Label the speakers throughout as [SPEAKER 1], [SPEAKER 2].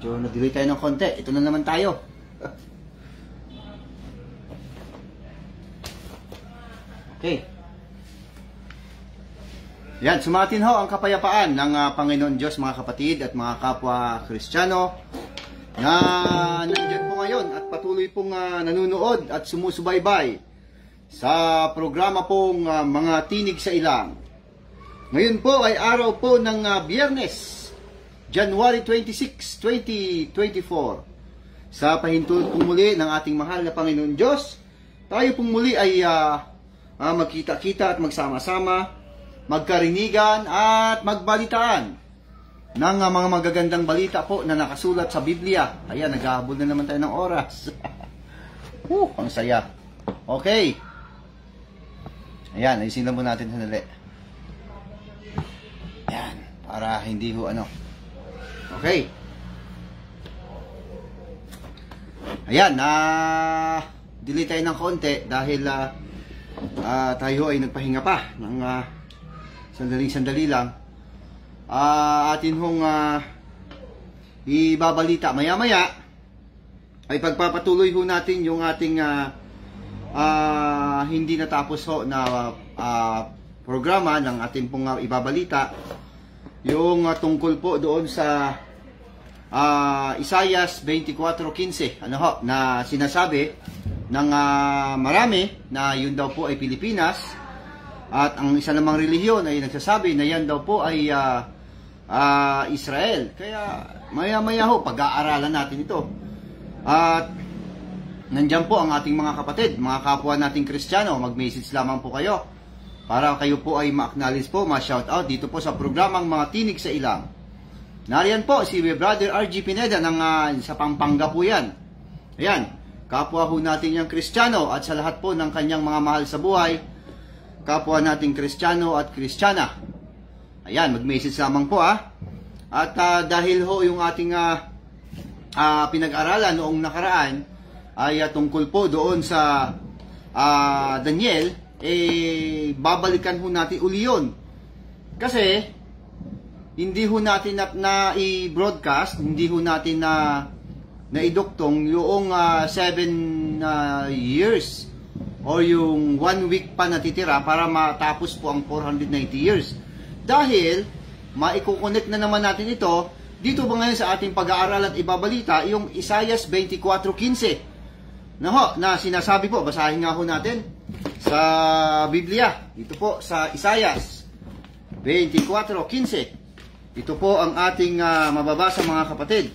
[SPEAKER 1] Medyo na-delay tayo ng konti. Ito na naman tayo. Okay. Yan, sumatin ho ang kapayapaan ng Panginoon Diyos, mga kapatid at mga kapwa Kristiyano na nandiyan po ngayon at patuloy pong nanonood at sumusubaybay sa programa pong Mga Tinig sa Ilang. Ngayon po ay araw po ng Biyernes, January 26, 2024. Sa pahintulot po muli ng ating mahal na Panginoon Diyos, tayo po muli ay magkita-kita at magsama-sama, magkarinigan at magbalitaan ng mga magagandang balita po na nakasulat sa Biblia. Ayan, naghahabol na naman tayo ng oras. Ang saya. Okay. Ayan, ayusin lang po natin sandali. Ayan, para hindi ho ano. Okay. Ayan, delay tayo ng konti dahil tayo ay nagpahinga pa ng sandali lang. Atin hong ibabalita maya-maya ay pagpapatuloy ho natin yung ating hindi natapos ho na programa ng ating pong ibabalita, yung tungkol po doon sa Isaias 24:15, ano ho, na sinasabi ng marami na yun daw po ay Pilipinas, at ang isa namang relihiyon ay nagsasabi na yan daw po ay Israel. Kaya maya-maya ho pag-aaralan natin ito. At nandyan po ang ating mga kapatid, mga kapwa nating Kristiyano. Mag-message lamang po kayo para kayo po ay ma-acknowledge po, ma-shoutout dito po sa programang Mga Tinig sa Ilang. Nariyan po si Brother RG Pineda sa Pampanga po yan. Ayan, kapwa ho natin yung Kristiyano at sa lahat po ng kanyang mga mahal sa buhay, kapwa nating Kristiyano at Kristiyana. Ayan, mag-message lamang po At dahil ho yung ating pinag-aralan noong nakaraan ay tungkol po doon sa Daniel, babalikan ho natin uli yun. Kasi hindi ho natin na i-broadcast, hindi ho natin na iduktong yung 7 years o yung 1 week pa natitira para matapos po ang 490 years. Dahil maikukonek na naman natin ito dito ba ngayon sa ating pag-aaral at ibabalita, yung Isaias 24:15 na sinasabi po, basahin nga ho natin sa Biblia. Ito po sa Isaias 24:15. Ito po ang ating mababasa, mga kapatid.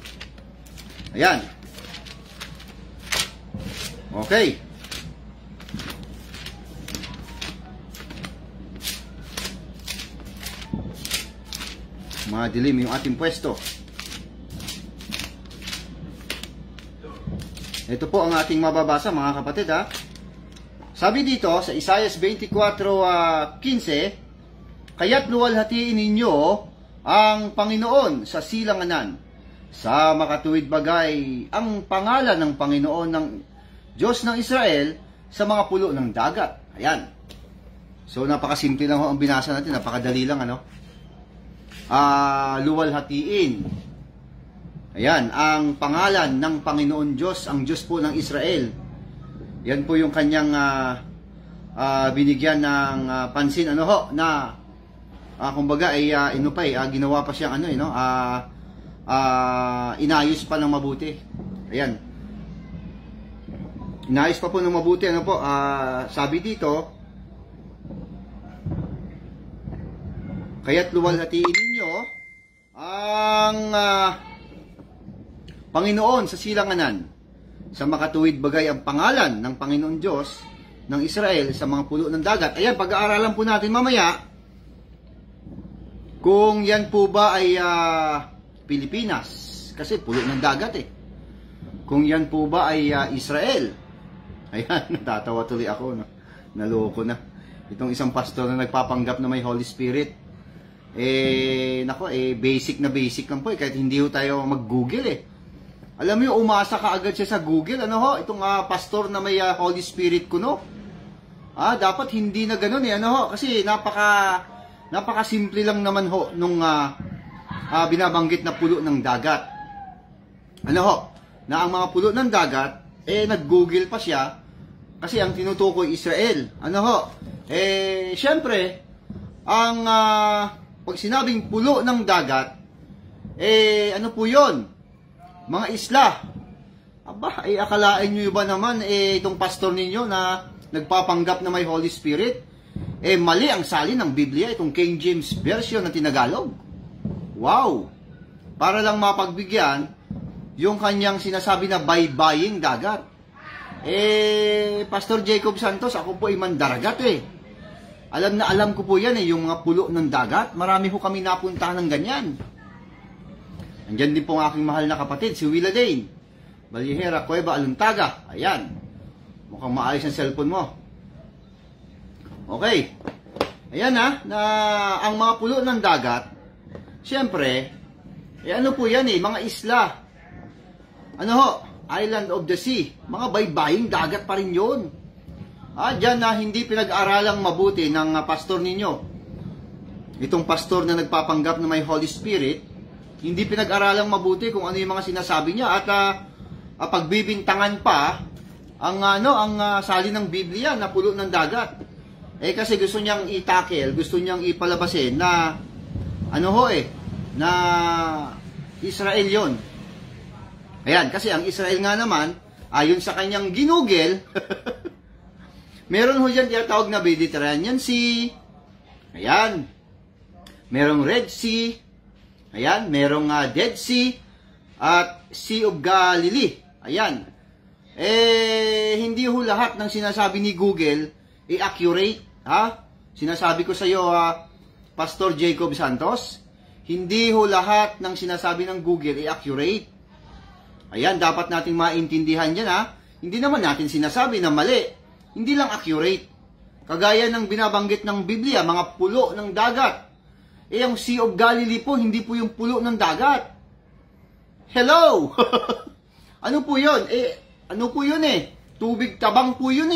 [SPEAKER 1] Ayan. Okay. Madilim yung ating pwesto. Ito po ang ating mababasa, mga kapatid Sabi dito sa Isaias 24:15, kaya't luwalhatiin ninyo ang Panginoon sa silanganan, sa makatuwid bagay ang pangalan ng Panginoon ng Diyos ng Israel sa mga pulo ng dagat. Ayan. So napakasimple lang ho ang binasa natin, napakadali lang luwalhatiin. Ayan, ang pangalan ng Panginoon Diyos, ang Diyos po ng Israel. Yan po yung kanyang binigyan ng pansin, na kumbaga ay ginawa pa siyang inayos pa ng mabuti. Ayan. Inayos pa po ng mabuti, sabi dito, kaya't luwalhatiin ninyo ang Panginoon sa silanganan, sa makatuwid bagay ang pangalan ng Panginoon Diyos ng Israel sa mga pulo ng dagat. Ayan, pag-aaralan po natin mamaya kung yan po ba ay Pilipinas, kasi pulo ng dagat Kung yan po ba ay Israel. Ayan, natatawa tuloy ako. Naloko na. Itong isang pastor na nagpapanggap na may Holy Spirit. Basic na basic lang po kahit hindi ho tayo mag-Google Alam mo, umasa ka agad siya sa Google, itong pastor na may Holy Spirit kuno. Dapat hindi na ganoon kasi napaka simple lang naman ho nung binabanggit na pulo ng dagat. ano ho, na ang mga pulo ng dagat, nag-google pa siya, kasi ang tinutukoy Israel. Ano ho, syempre, ang pag sinabing pulo ng dagat, ano po yun? Mga isla. Aba, akalain nyo ba naman, itong pastor ninyo na nagpapanggap na may Holy Spirit, mali ang salin ng Biblia, itong King James Version na tinagalog. Wow! Para lang mapagbigyan, yung kanyang sinasabi na baybaying dagat. Pastor Jacob Santos, ako po ay mandaragat Alam na alam ko po yan yung mga pulo ng dagat. Marami ho kami napuntahan ng ganyan. Andyan din po ang aking mahal na kapatid, si Willa Dane. Balihera, Cueva, Aluntaga. Ayan. Mukhang maayos ang cellphone mo. Okay. Ayan na ang mga pulo ng dagat, siyempre, ano po yan mga isla. Ano ho? Island of the Sea. Mga baybaying dagat pa rin yun. Diyan na hindi pinag-aralang mabuti ng pastor ninyo. Itong pastor na nagpapanggap na may Holy Spirit, hindi pinag-aralang mabuti kung ano yung mga sinasabi niya at pagbibintangan pa ang salin ng Biblia na pulo ng dagat. Kasi gusto niyang itakel, gusto niyang ipalabasin na na Israel yon. Ayan, kasi ang Israel nga naman, ayon sa kanyang ginugel, meron ho dyan tinatawag na Mediterranean Sea, ayan, merong Red Sea, ayan, merong Dead Sea, at Sea of Galilee, ayan. Hindi ho lahat ng sinasabi ni Google accurate, Sinasabi ko sa iyo, Pastor Jacob Santos, hindi ho lahat ng sinasabi ng Google accurate. Ayan, dapat nating maintindihan yan, Hindi naman natin sinasabi na mali. Hindi lang accurate. Kagaya ng binabanggit ng Biblia, mga pulo ng dagat. Ang Sea of Galilee po, hindi po yung pulo ng dagat. Hello! Ano po yun? Ano po yun Tubig tabang po yun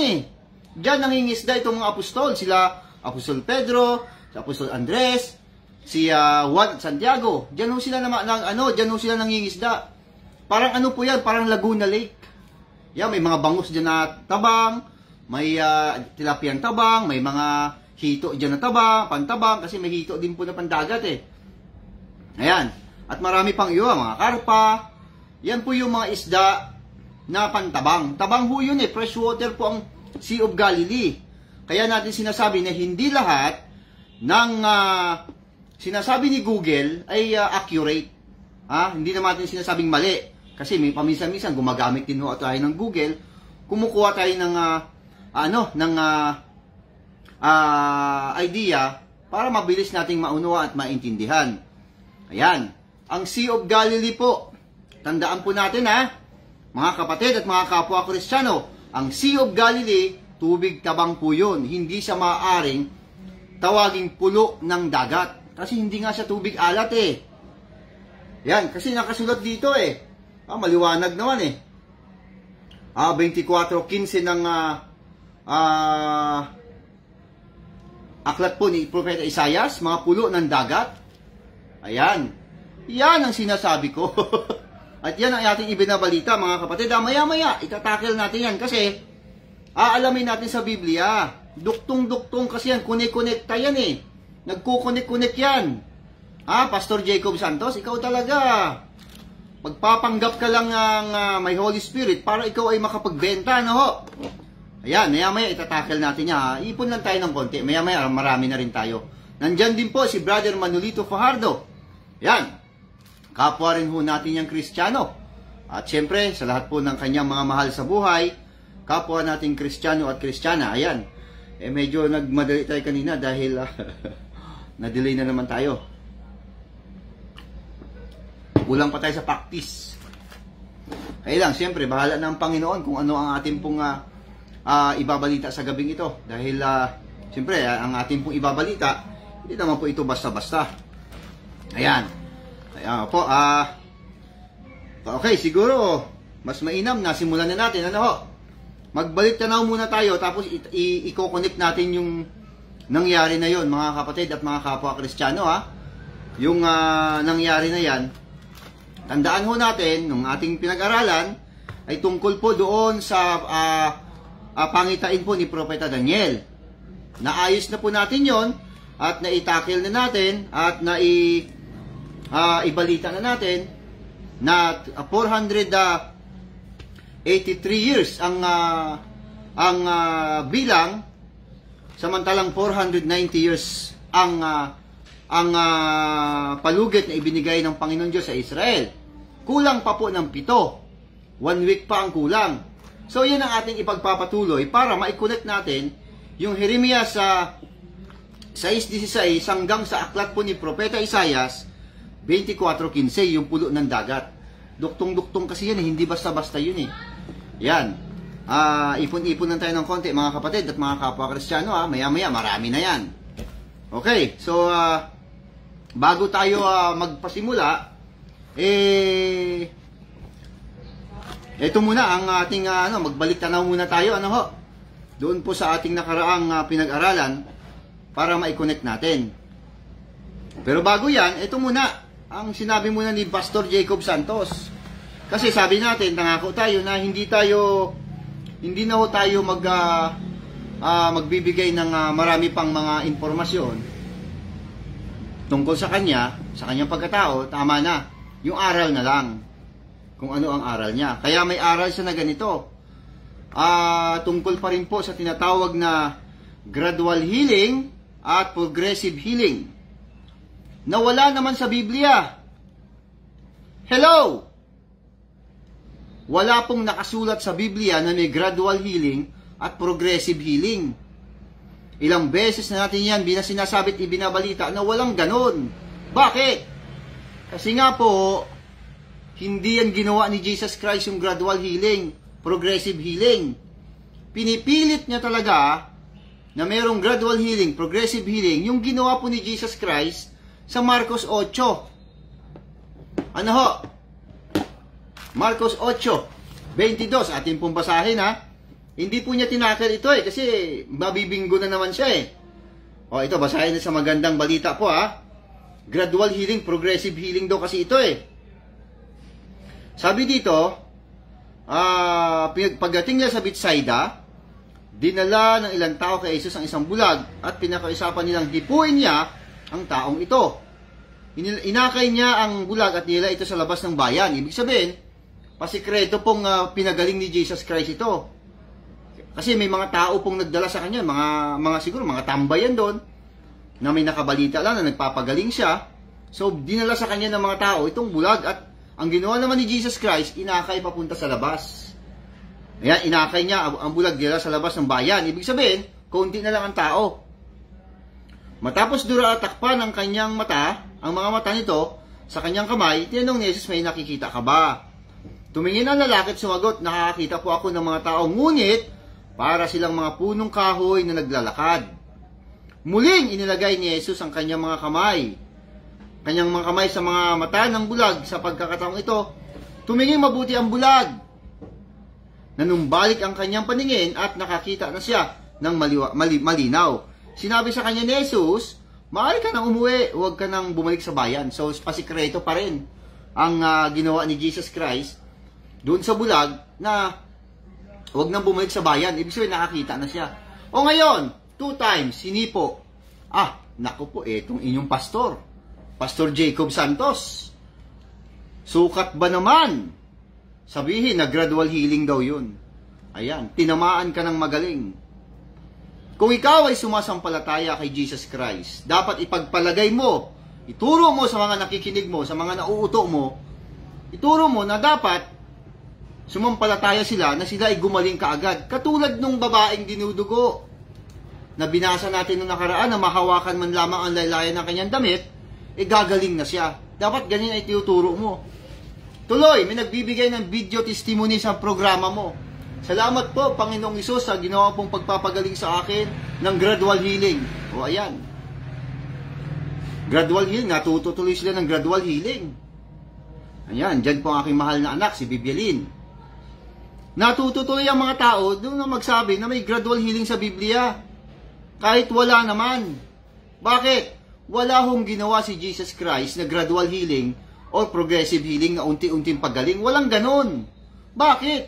[SPEAKER 1] Diyan nangingisda itong mga apostol. Sila, Apostol Pedro, si Apostol Andres, si Juan Santiago. Diyan ho sila diyan ho sila nangingisda. Parang ano po yan, parang Laguna Lake. Yan, may mga bangus dyan na tabang, may tilapiyang tabang, may mga hito dyan na tabang, pantabang, kasi may hito din po na pandagat Ayan. At marami pang iyo, mga karpa. Yan po yung mga isda na pantabang. Tabang ho yun freshwater po ang Sea of Galilee. Kaya natin sinasabi na hindi lahat ng sinasabi ni Google ay accurate. Hindi naman natin sinasabing mali. Kasi may paminsan-minsan gumagamit din ho tayo ng Google, kumukuha tayo ng idea para mabilis nating maunawa at maintindihan. Ayan, ang Sea of Galilee po. Tandaan po natin mga kapatid at mga kapwa Kristiyano, ang Sea of Galilee, tubig tabang po yun. Hindi siya maaaring tawaging pulo ng dagat. Kasi hindi nga siya tubig alat Yan, kasi nakasulat dito maliwanag naman 24:15 ng aklat po ni Propeta Isaias, mga pulo ng dagat. Ayan. Yan ang sinasabi ko. At yan ang ating ibinabalita, mga kapatid. Maya-maya, itatakel natin yan kasi aalamin natin sa Biblia. Duktong-duktong kasi yan, kunik-konekta yan Nagkukunik-kunik yan. Pastor Jacob Santos, ikaw talaga. Magpapanggap ka lang ng may Holy Spirit para ikaw ay makapagbenta, Ayan, maya-maya itatakel natin niya. Ipon lang tayo ng konti. Maya-maya, marami na rin tayo. Nandyan din po si Brother Manolito Fajardo. Ayan. Kapwa rin ho natin yung Kristiyano. At syempre, sa lahat po ng kanyang mga mahal sa buhay, kapwa nating Kristiyano at Kristiyana. Ayan. Medyo nagmadali tayo kanina dahil na-delay na naman tayo. Kulang pa tayo sa practice. Kaya lang, siyempre, bahala na ang Panginoon kung ano ang ating pong ibabalita sa gabing ito. Dahil, siyempre, ang ating pong ibabalita, hindi naman po ito basta-basta. Ayan. Kaya po, okay, siguro, mas mainam na simulan na natin. Magbalik tanaw muna tayo, tapos i-connect natin yung nangyari na yon, mga kapatid at mga kapwa Kristiyano, Yung nangyari na yan, tandaan ho natin, nung ating pinag-aralan, ay tungkol po doon sa pangitain po ni Propeta Daniel. Naayos na po natin yon at naitakil na natin at ibalita na natin na 483 years ang bilang, samantalang 490 years ang palugit na ibinigay ng Panginoon Diyos sa Israel. Kulang pa po ng 7. 1 week pa ang kulang. So, yan ang ating ipagpapatuloy para ma-connect natin yung Jeremias sa 6:16 hanggang sa aklat po ni Propeta Isaias 24:15, yung pulo ng dagat. Duktong-duktong kasi yan, hindi basta-basta yun eh. Yan. Ipon-ipon lang tayo ng konti mga kapatid at mga kapwa Kristiyano. Maya-maya, marami na yan. Okay, so bago tayo magpasimula, ito muna ang ating magbalik tanaw muna tayo doon po sa ating nakaraang pinag-aralan para ma-connect natin. Pero bago yan, ito muna ang sinabi muna ni Pastor Jacob Santos. Kasi sabi natin, nangako tayo na hindi na ho tayo magbibigay ng marami pang mga impormasyon tungkol sa kanyang pagkatao. Tama na, yung aral na lang, kung ano ang aral niya. Kaya may aral siya na ganito, tungkol pa rin po sa tinatawag na gradual healing at progressive healing, na wala naman sa Biblia. Hello! Wala pong nakasulat sa Biblia na may gradual healing at progressive healing. Ilang beses na natin yan sinasabit, ibinabalita na walang ganon. Bakit? Kasi nga po, hindi yan ginawa ni Jesus Christ yung gradual healing, progressive healing. Pinipilit niya talaga na mayroong gradual healing, progressive healing, yung ginawa po ni Jesus Christ sa Marcos 8. Ano ho? Marcos 8:22, ating pong basahin Hindi po niya tinakil ito kasi mabibinggo na naman siya ito, basahin na sa magandang balita po Gradual healing, progressive healing daw kasi ito Sabi dito, pagdating niya sa Bethsaida, dinala ng ilang tao kay Jesus ang isang bulag at pinakausapan nilang dipuin niya ang taong ito. Inakay niya ang bulag at nila ito sa labas ng bayan. Ibig sabihin, pasikreto pong pinagaling ni Jesus Christ ito. Kasi may mga tao pong nagdala sa kanya, mga siguro mga tambayan doon, na may nakabalita lang na nagpapagaling siya. So, dinala sa kanya ng mga tao itong bulag at ang ginawa naman ni Jesus Christ, inakay papunta sa labas. Ayan, inakay niya ang bulag nila sa labas ng bayan. Ibig sabihin, kaunti na lang ang tao. Matapos takpan ng kanyang mata, ang mga mata nito, sa kanyang kamay, tinanong ni Jesus, may nakikita ka ba? Tumingin ang lalaki at sumagot, nakakita po ako ng mga tao, ngunit para silang mga punong kahoy na naglalakad. Muling inilagay ni Jesus ang kanyang mga kamay sa mga mata ng bulag. Sa pagkakataong ito, tumingin mabuti ang bulag. Nanumbalik ang kanyang paningin at nakakita na siya ng malinaw. Sinabi sa kanya ni Jesus, maaari ka nang umuwi, huwag ka nang bumalik sa bayan. So, pasikreto pa rin ang ginawa ni Jesus Christ doon sa bulag na huwag nang bumalik sa bayan. Ibig sabihin, nakakita na siya. O ngayon, 2 times, sinipo. Naku po, itong inyong pastor, Pastor Jacob Santos. Sukat ba naman? Sabihin na gradual healing daw yun. Ayan, tinamaan ka ng magaling. Kung ikaw ay sumasampalataya kay Jesus Christ, dapat ipagpalagay mo, ituro mo sa mga nakikinig mo, sa mga nauuto mo, ituro mo na dapat sumampalataya sila na sila ay gumaling kaagad. Katulad nung babaeng dinudugo na binasa natin nung nakaraan na mahawakan man lamang ang laylayan ng kanyang damit, gagaling na siya. Dapat ganyan ay tinuturo mo. Tuloy, may nagbibigay ng video testimony sa programa mo. Salamat po, Panginoong Isus, sa ginawa pong pagpapagaling sa akin ng gradual healing. O ayan. Gradual healing, natutuloy sila ng gradual healing. Ayan, dyan po ang aking mahal na anak, si Bibialin. Natututuloy ang mga tao doon na magsabi na may gradual healing sa Biblia. Kahit wala naman. Bakit? Wala hong ginawa si Jesus Christ na gradual healing or progressive healing na unti-unting paggaling. Walang ganon. Bakit?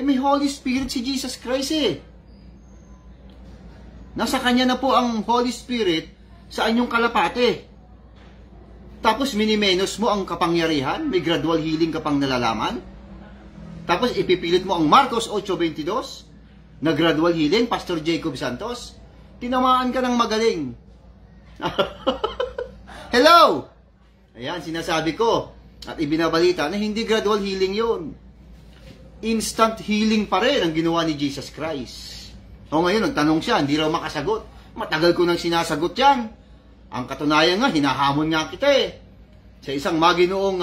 [SPEAKER 1] May Holy Spirit si Jesus Christ eh. Nasa Kanya na po ang Holy Spirit sa anyong kalapate. Tapos minimenos mo ang kapangyarihan, may gradual healing ka pang nalalaman. Tapos ipipilit mo ang Marcos 8:22 na gradual healing, Pastor Jacob Santos. Tinamaan ka ng magaling. Hello! Ayan, sinasabi ko at ibinabalita na hindi gradual healing yun. Instant healing pa rin ang ginawa ni Jesus Christ. O ngayon, nagtanong siya, hindi raw makasagot. Matagal ko nang sinasagot yan. Ang katunayan nga, hinahamon nga kita eh. Sa isang maginoong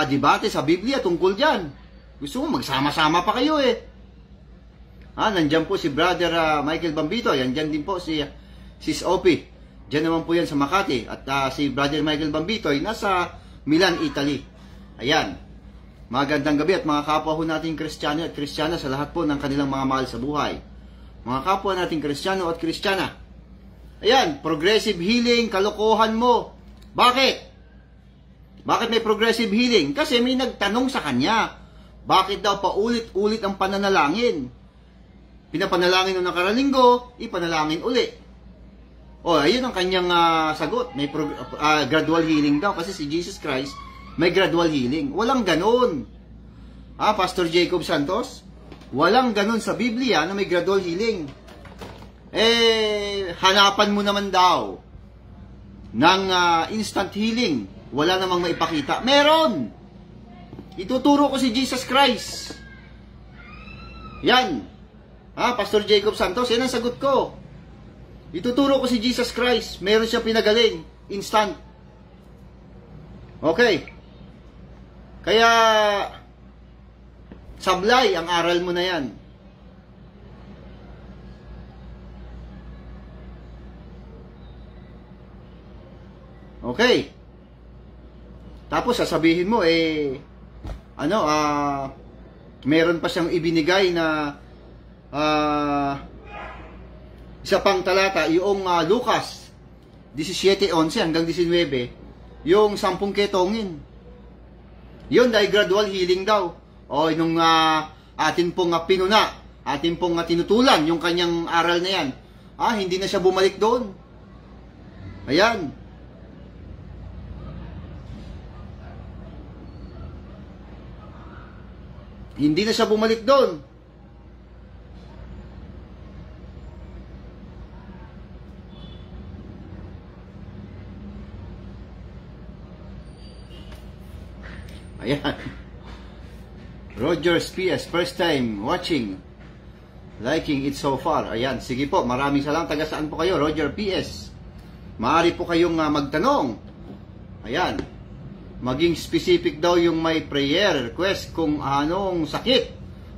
[SPEAKER 1] debate sa Biblia tungkol dyan. Gusto mo, magsama-sama pa kayo eh. Nandyan po si Brother Michael Bambito. Yan dyan din po si Sis Opie. Diyan naman po yan sa Makati. At si Brother Michael Bambito ay nasa Milan, Italy. Ayan. Magandang gabi at mga kapwa ho nating Kristiyano at Kristiyana sa lahat po ng kanilang mga mahal sa buhay. Mga kapwa nating Kristiyano at Kristiyana. Ayan, progressive healing, kalokohan mo. Bakit? Bakit may progressive healing? Kasi may nagtanong sa kanya. Bakit daw paulit-ulit ang pananalangin? Pinapanalangin nung nakarang linggo, ipanalangin uli. Ayun ang kanyang sagot. May gradual healing daw kasi si Jesus Christ may gradual healing. Walang ganun. Pastor Jacob Santos, walang ganun sa Biblia na may gradual healing. Hanapan mo naman daw ng instant healing. Wala namang maipakita. Meron! Ituturo ko si Jesus Christ. Yan. Pastor Jacob Santos, yan ang sagot ko. Ituturo ko si Jesus Christ. Meron siya pinagaling. Instant. Okay. Kaya, sablay ang aral mo na yan. Okay. Tapos, sasabihin mo, meron pa siyang ibinigay na, isa pang talata, yung Lucas 17:11 hanggang 19, yung 10 ketongin. Yun dahil gradual healing daw. Nung atin pong pinuna, atin pong tinutulan yung kanyang aral na yan. Hindi na siya bumalik doon. Ayan. Hindi na siya bumalik doon. Ayan. Roger's PS, first time watching. Liking it so far. Ayan, sige po. Maraming salamat. Taga saan po kayo? Roger PS. Maaari po kayong magtanong. Ayan. Maging specific daw yung may prayer request kung anong sakit.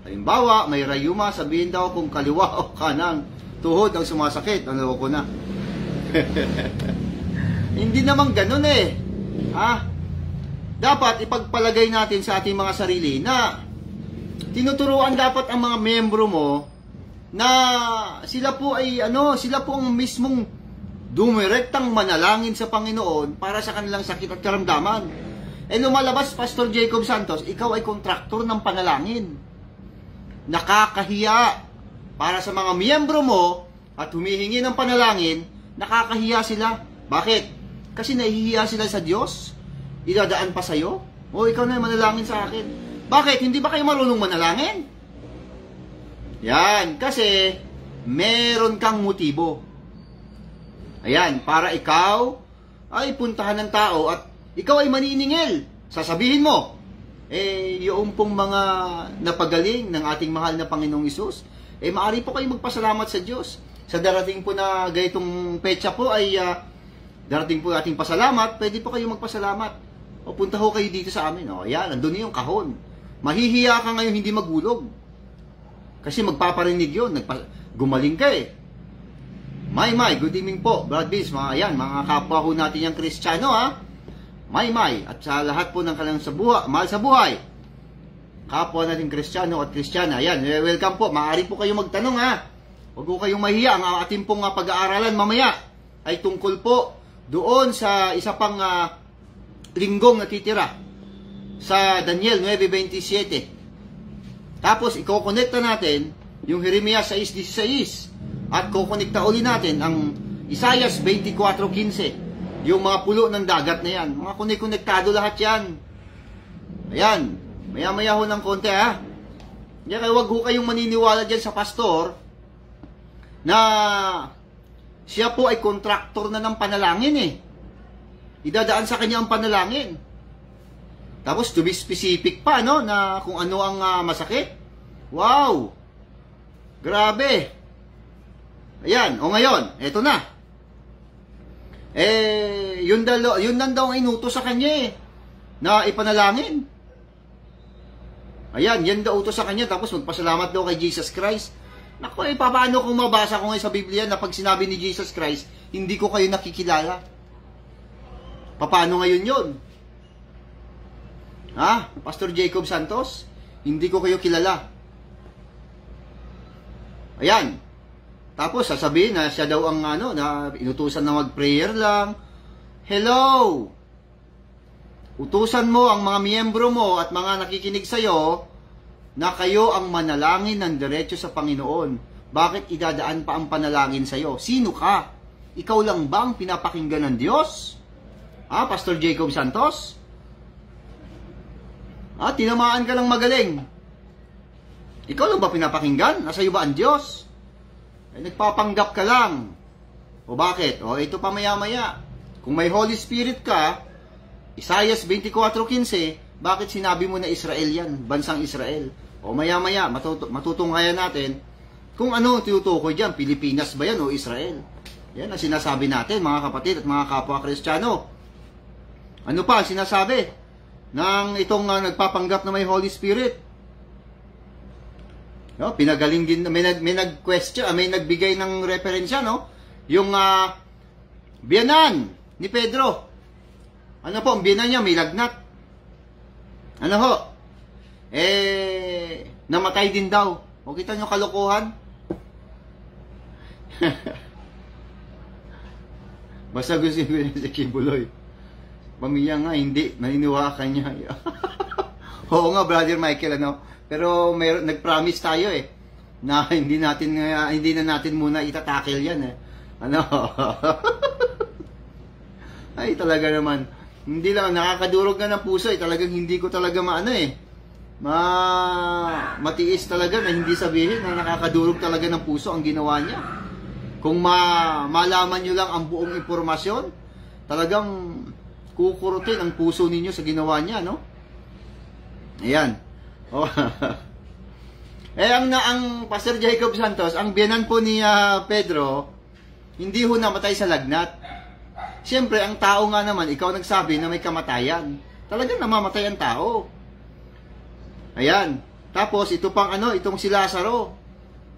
[SPEAKER 1] Halimbawa, may rayuma, sabihin daw kung kaliwa o kanang tuhod ang sumasakit. Ano ko na? Hindi naman ganun eh. Dapat ipagpalagay natin sa ating mga sarili na tinuturuan dapat ang mga membro mo na sila po ay sila po ang mismong dumirektang manalangin sa Panginoon para sa kanilang sakit at karamdaman. Lumalabas, Pastor Jacob Santos, ikaw ay kontraktor ng panalangin. Nakakahiya para sa mga miyembro mo at humihingi ng panalangin, nakakahiya sila. Bakit? Kasi nahihiya sila sa Diyos. Idadaan pa sa'yo? Ikaw na yung manalangin sa akin. Bakit? Hindi ba kayo marunong manalangin? Yan, kasi meron kang motibo. Ayan, para ikaw ay puntahan ng tao at ikaw ay maniningil. Sasabihin mo, yung pong mga napagaling ng ating mahal na Panginoong Hesus, maaari po kayo magpasalamat sa Diyos. Sa darating po na gaytong petsa po ay darating po ating pasalamat, pwede po kayo magpasalamat. Punta ho kayo dito sa amin. Ayan, nandun yung kahon. Mahihiya ka ngayon hindi magulog. Kasi magpaparinig yun. Gumaling ka eh. May, good evening po, Brad Biz. Ayan, mga kapwa ho natin yung Kristiyano May. At sa lahat po ng kanilang mahal sa buhay. Kapwa natin Kristiyano at Kristiyana. Ayan, welcome po. Maaari po kayong magtanong Huwag po kayong mahiya. Ang ating pong pag-aaralan mamaya ay tungkol po doon sa isa pang linggong natitira sa Daniel 9:27. Tapos iko-connecta natin yung Jeremias 6:16 at kukonekta uli natin ang Isaiah 24:15. Yung mga pulo ng dagat na yan, mga konektado lahat yan. Ayan, maya-maya ho ng konti ha. Kaya wag ho kayong maniniwala dyan sa pastor na siya po ay kontraktor na ng panalangin eh. Idadaan sa kanya ang panalangin. Tapos to be specific pa, no, na kung ano ang masakit. Wow! Grabe! Ayan, o ngayon, eto na. Yun lang daw ang inutos sa kanya eh, na ipanalangin. Ayan, yan daw utos sa kanya, tapos magpasalamat daw kay Jesus Christ. Naku, paano kung mabasa ko ngayon sa Biblia na pag sinabi ni Jesus Christ, hindi ko kayo nakikilala? Paano ngayon yun? Ha? Pastor Jacob Santos? Hindi ko kayo kilala. Ayan. Tapos sasabihin na siya daw ang na inutusan na mag-prayer lang. Hello! Utusan mo ang mga miyembro mo at mga nakikinig sa'yo na kayo ang manalangin ng diretso sa Panginoon. Bakit idadaan pa ang panalangin sa'yo? Sino ka? Ikaw lang ba ang pinapakinggan ng Diyos? Ha, Pastor Jacob Santos? Ha, tinamaan ka lang magaling. Ikaw lang ba pinapakinggan? Nasa iyo ba ang Diyos? Nagpapanggap ka lang. O bakit? O ito pa maya-maya. Kung may Holy Spirit ka, Isaiah 24:15, bakit sinabi mo na Israel yan? Bansang Israel. O maya-maya, matutunghayan natin kung ano tinutukoy dyan. Pilipinas ba yan o Israel? Yan ang sinasabi natin, mga kapatid at mga kapwa Kristiyano. Ano pa ang sinasabi ng itong nagpapanggap na may Holy Spirit? No, pinagaling din, may nag-question, may nagbigay ng referensya, no? Yung biyanan ni Pedro. Ano po, ang biyanan niya may lagnat. Ano ho? Namatay din daw. O kita nyo kalokohan? Basta gusto ko si Kibuloy. Pamilya nga, hindi. Naniniwakan niya. Oo nga, Brother Michael, ano? Pero nag-promise tayo eh na hindi na natin muna itatakil yan eh. Ano? Ay, talaga naman. Hindi lang, nakakadurog na ng puso eh. Talagang hindi ko talaga matiis talaga na hindi sabihin na nakakadurog talaga ng puso ang ginawa niya. Kung malaman nyo lang ang buong impormasyon, talagang kukurutin ang puso ninyo sa ginawa niya, no? Ayan. Oh. Ang Pastor Jacob Santos, ang biyanan po ni Pedro, hindi ho namatay sa lagnat. Siyempre, ang tao nga naman, ikaw nagsabi na may kamatayan. Talagang namamatay ang tao. Ayan. Tapos, ito pang itong si Lazaro.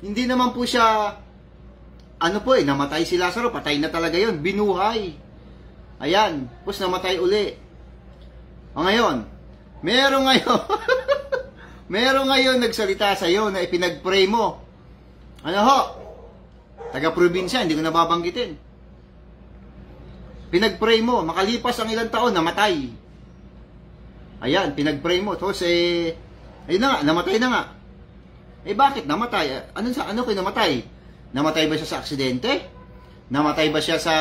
[SPEAKER 1] Hindi naman po siya, namatay si Lazaro, patay na talaga yon, binuhay. Ayan. Tapos namatay uli. Ngayon, meron ngayon nagsalita sa iyo na ipinag-pray mo. Ano ho? Taga-probinsya, hindi ko nababanggitin. Pinag-pray mo, makalipas ang ilang taon, namatay. Ayan, pinag-pray mo. Tapos ayun na nga, namatay na nga. Bakit namatay? Ano kayo namatay? Namatay ba siya sa aksidente? Namatay ba siya sa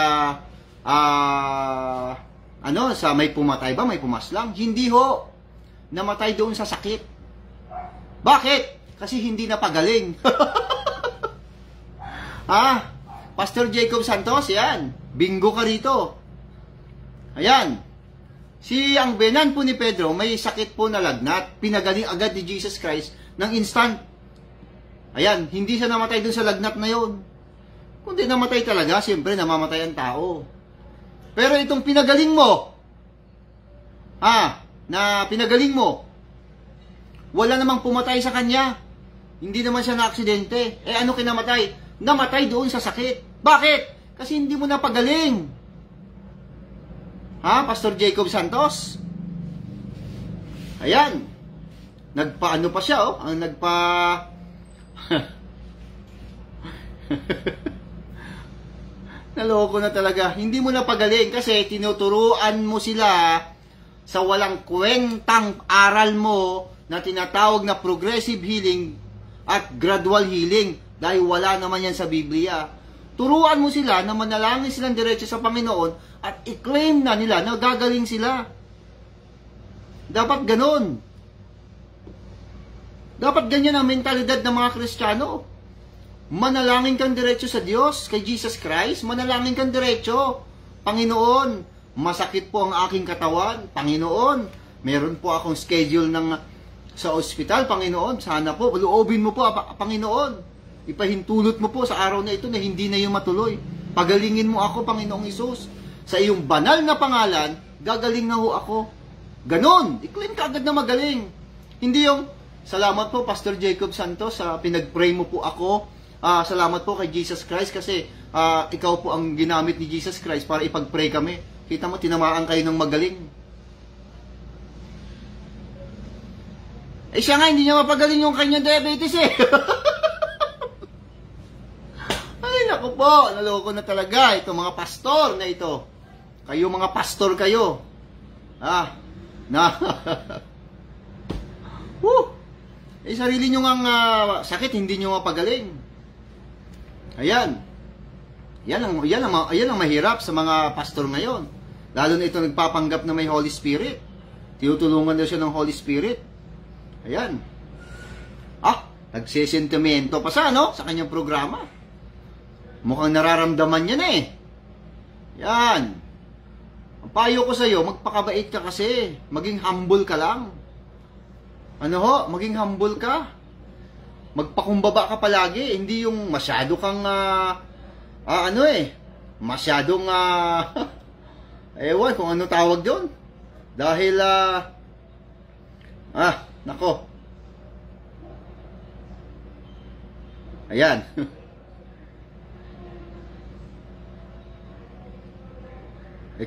[SPEAKER 1] sa may pumatay ba? May pumaslang? Hindi ho. Namatay doon sa sakit. Bakit? Kasi hindi napagaling. Pastor Jacob Santos, yan. Bingo ka rito. Ayan. Ang biyanan po ni Pedro, may sakit po na lagnat. Pinagaling agad ni Jesus Christ ng instant. Ayan, hindi siya namatay dun sa lagnat na yon. Kundi namatay talaga, siyempre namamatay ang tao. Pero itong pinagaling mo, na pinagaling mo, wala namang pumatay sa kanya. Hindi naman siya na-aksidente. Ano kinamatay? Namatay doon sa sakit. Bakit? Kasi hindi mo napagaling. Pastor Jacob Santos? Ayan. Nagpaano pa siya, ang naloko na talaga. Hindi mo napagaling kasi tinuturuan mo sila sa walang kwentang aral mo na tinatawag na progressive healing at gradual healing dahil wala naman yan sa Biblia. Turuan mo sila na manalangin silang diretso sa Panginoon at i-claim na nila na gagaling sila. Dapat ganun. Dapat ganyan ang mentalidad ng mga Kristiyano. Manalangin kang diretso sa Diyos, kay Jesus Christ. Manalangin kang diretso. Panginoon, masakit po ang aking katawan. Panginoon, meron po akong schedule sa ospital. Panginoon, sana po, loobin mo po, Panginoon. Ipahintulot mo po sa araw na ito na hindi na yung matuloy. Pagalingin mo ako, Panginoong Isus. Sa iyong banal na pangalan, gagaling na ho ako. Ganon. I-claim ka agad na magaling. Hindi yung, salamat po, Pastor Jacob Santos, pinag-pray mo po ako. Salamat po kay Jesus Christ kasi ikaw po ang ginamit ni Jesus Christ para ipag-pray kami. Kita mo, tinamaan kayo ng magaling. Siya nga, hindi niya mapagaling yung kanyang diabetes eh. Ay, naku po, naloko na talaga itong mga pastor na ito. Kayo mga pastor kayo. Sarili nyo ngang sakit, hindi nyo mapagaling. Ayan. Yan ang mahirap sa mga pastor ngayon. Lalo na ito nagpapanggap na may Holy Spirit. Tinutulungan daw siya ng Holy Spirit. Ayan. Nagsisentimento pa sa kanyang programa. Mukhang nararamdaman niya na eh. Yan. Ang payo ko sa iyo, magpakabait ka kasi. Maging humble ka lang. Maging humble ka. Magpakumbaba ka palagi, hindi yung masyado kang masyadong ewan kung ano tawag doon. Dahil nako. Ayan.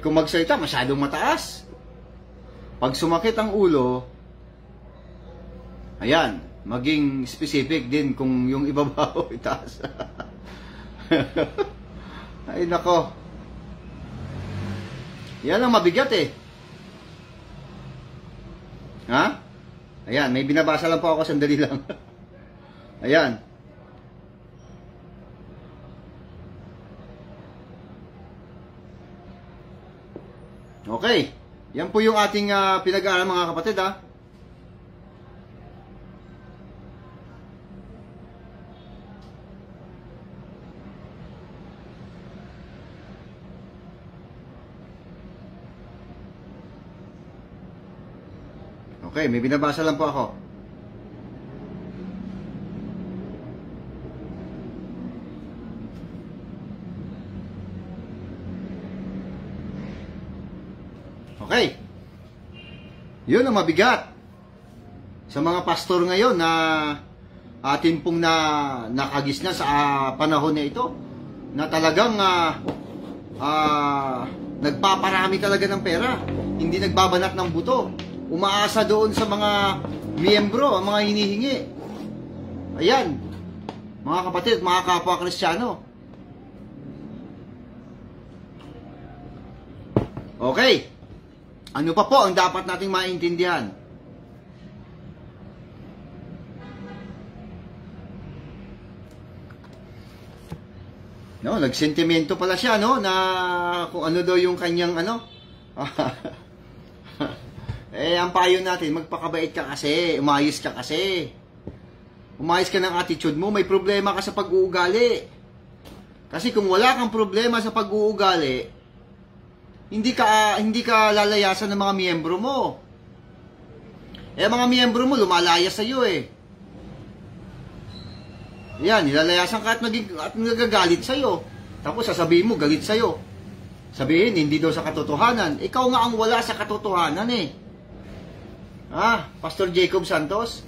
[SPEAKER 1] Kung magsalita, masyadong mataas. Pag sumakit ang ulo, ayan, maging specific din kung yung ibabaw itaas. Ay nako. Yan ang mabigat eh. Ayan, may binabasa lang po ako, sandali lang. Ayan. Okay. Yan po yung ating pinag-aaral mga kapatid Okay, may binabasa lang po ako. Okay. Yun ang mabigat sa mga pastor ngayon na atin pong nakagisna sa panahon na ito na talagang nagpaparami talaga ng pera, hindi nagbabanat ng buto. Umaasa doon sa mga miyembro, ang mga hinihingi. Ayan, mga kapatid, mga kapwa Kristiyano. Okay. Ano pa po ang dapat nating maintindihan? Nagsentimento pala siya, na kung ano daw yung kanyang ang payo natin, magpakabait ka kasi, umayos ka kasi. Umayos ka ng attitude mo, may problema ka sa pag-uugali. Kasi kung wala kang problema sa pag-uugali, hindi ka lalayasan ng mga miyembro mo. Mga miyembro mo lumalaya sa iyo eh. Yan, nilalayasan ka at nagagalit sa iyo. Tapos sasabihin mo galit sa iyo. Sabihin hindi daw sa katotohanan. Ikaw nga ang wala sa katotohanan eh. Pastor Jacob Santos,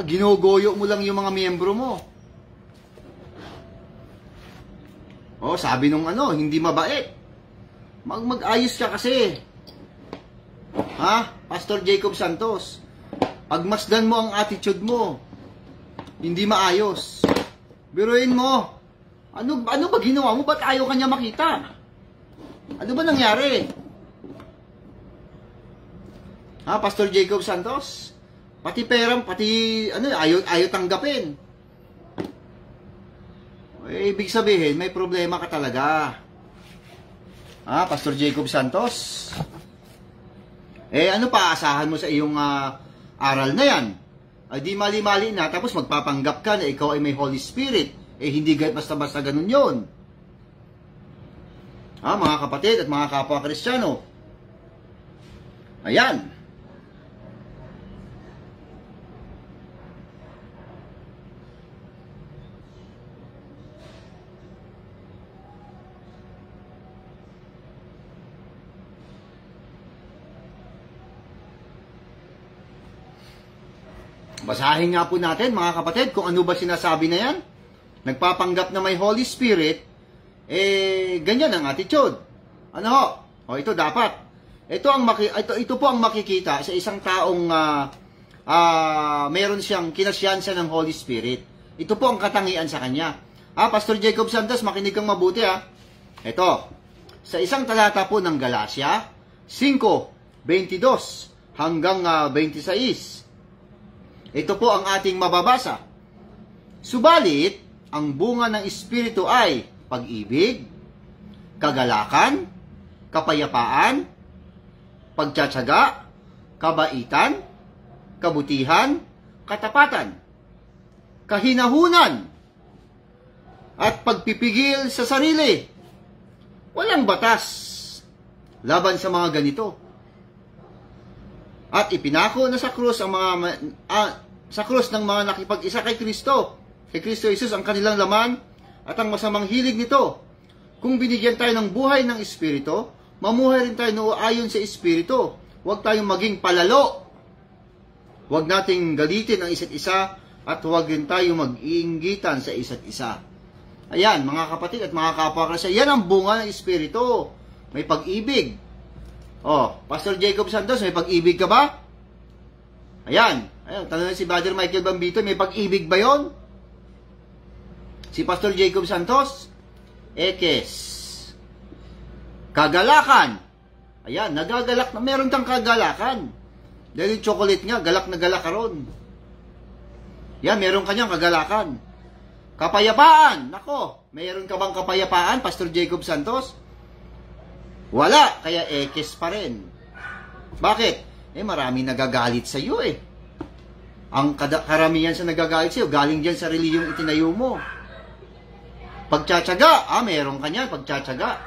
[SPEAKER 1] ginugoyo mo lang yung mga miyembro mo. Sabi nung hindi mabait. Mag-ayos ka kasi. Pastor Jacob Santos, pagmasdan mo ang attitude mo, hindi maayos. Biruin mo, ano ba ginawa mo? Ba't ayaw kanya makita? Ano ba nangyari? Pastor Jacob Santos? Pati perang, pati ayaw tanggapin. Ibig sabihin, may problema ka talaga. Pastor Jacob Santos? Ano pa asahan mo sa iyong aral na yan? Di mali-mali na, tapos magpapanggap ka na ikaw ay may Holy Spirit. Hindi basta-basta ganun yun. Mga kapatid at mga kapwa Kristiyano. Ayan. Basahin nga po natin mga kapatid kung ano ba sinasabi na yan. Nagpapanggap na may Holy Spirit, ganyan ang attitude. Ito dapat. Ito po ang makikita sa isang taong meron siyang kinasyansa ng Holy Spirit. Ito po ang katangian sa kanya. Pastor Jacob Santos, makinig kang mabuti Ito, sa isang talata po ng Galacia, 5:22 hanggang 26. Ito po ang ating mababasa. Subalit, ang bunga ng Espiritu ay pag-ibig, kagalakan, kapayapaan, pagtsatsaga, kabaitan, kabutihan, katapatan, kahinahunan, at pagpipigil sa sarili. Walang batas laban sa mga ganito. At ipinako na sa krus ang sa krus ng mga nakipag-isa kay Kristo Jesus ang kanilang laman at ang masamang hilig nito. Kung binigyan tayo ng buhay ng Espiritu, mamuhay rin tayo ayon sa Espiritu. Huwag tayong maging palalo. Huwag nating galitin ang isa't isa at huwag rin tayong mag-iinggitan sa isa't isa. Ayan, mga kapatid at mga kapwa Kristo, yan ang bunga ng Espiritu. May pag-ibig. Pastor Jacob Santos, may pag-ibig ka ba? Ayan, tanong si Brother Michael Bambito, may pag-ibig ba yon? Si Pastor Jacob Santos, ekes. Kagalakan. Ayan, nagagalak na, meron kang kagalakan. Dahil yung chocolate nga, galak na galak ka ron. Yan, meron kanyang kagalakan. Kapayapaan. Nako, meron ka bang kapayapaan, Pastor Jacob Santos? Wala, kaya ekes pa rin. Bakit? Marami nagagalit sa iyo Ang karamihan sa nagagalit sa iyo, galing dyan sa reliyong itinayo mo. Pagtsatsaga, meron ka niyan, pagtsatsaga.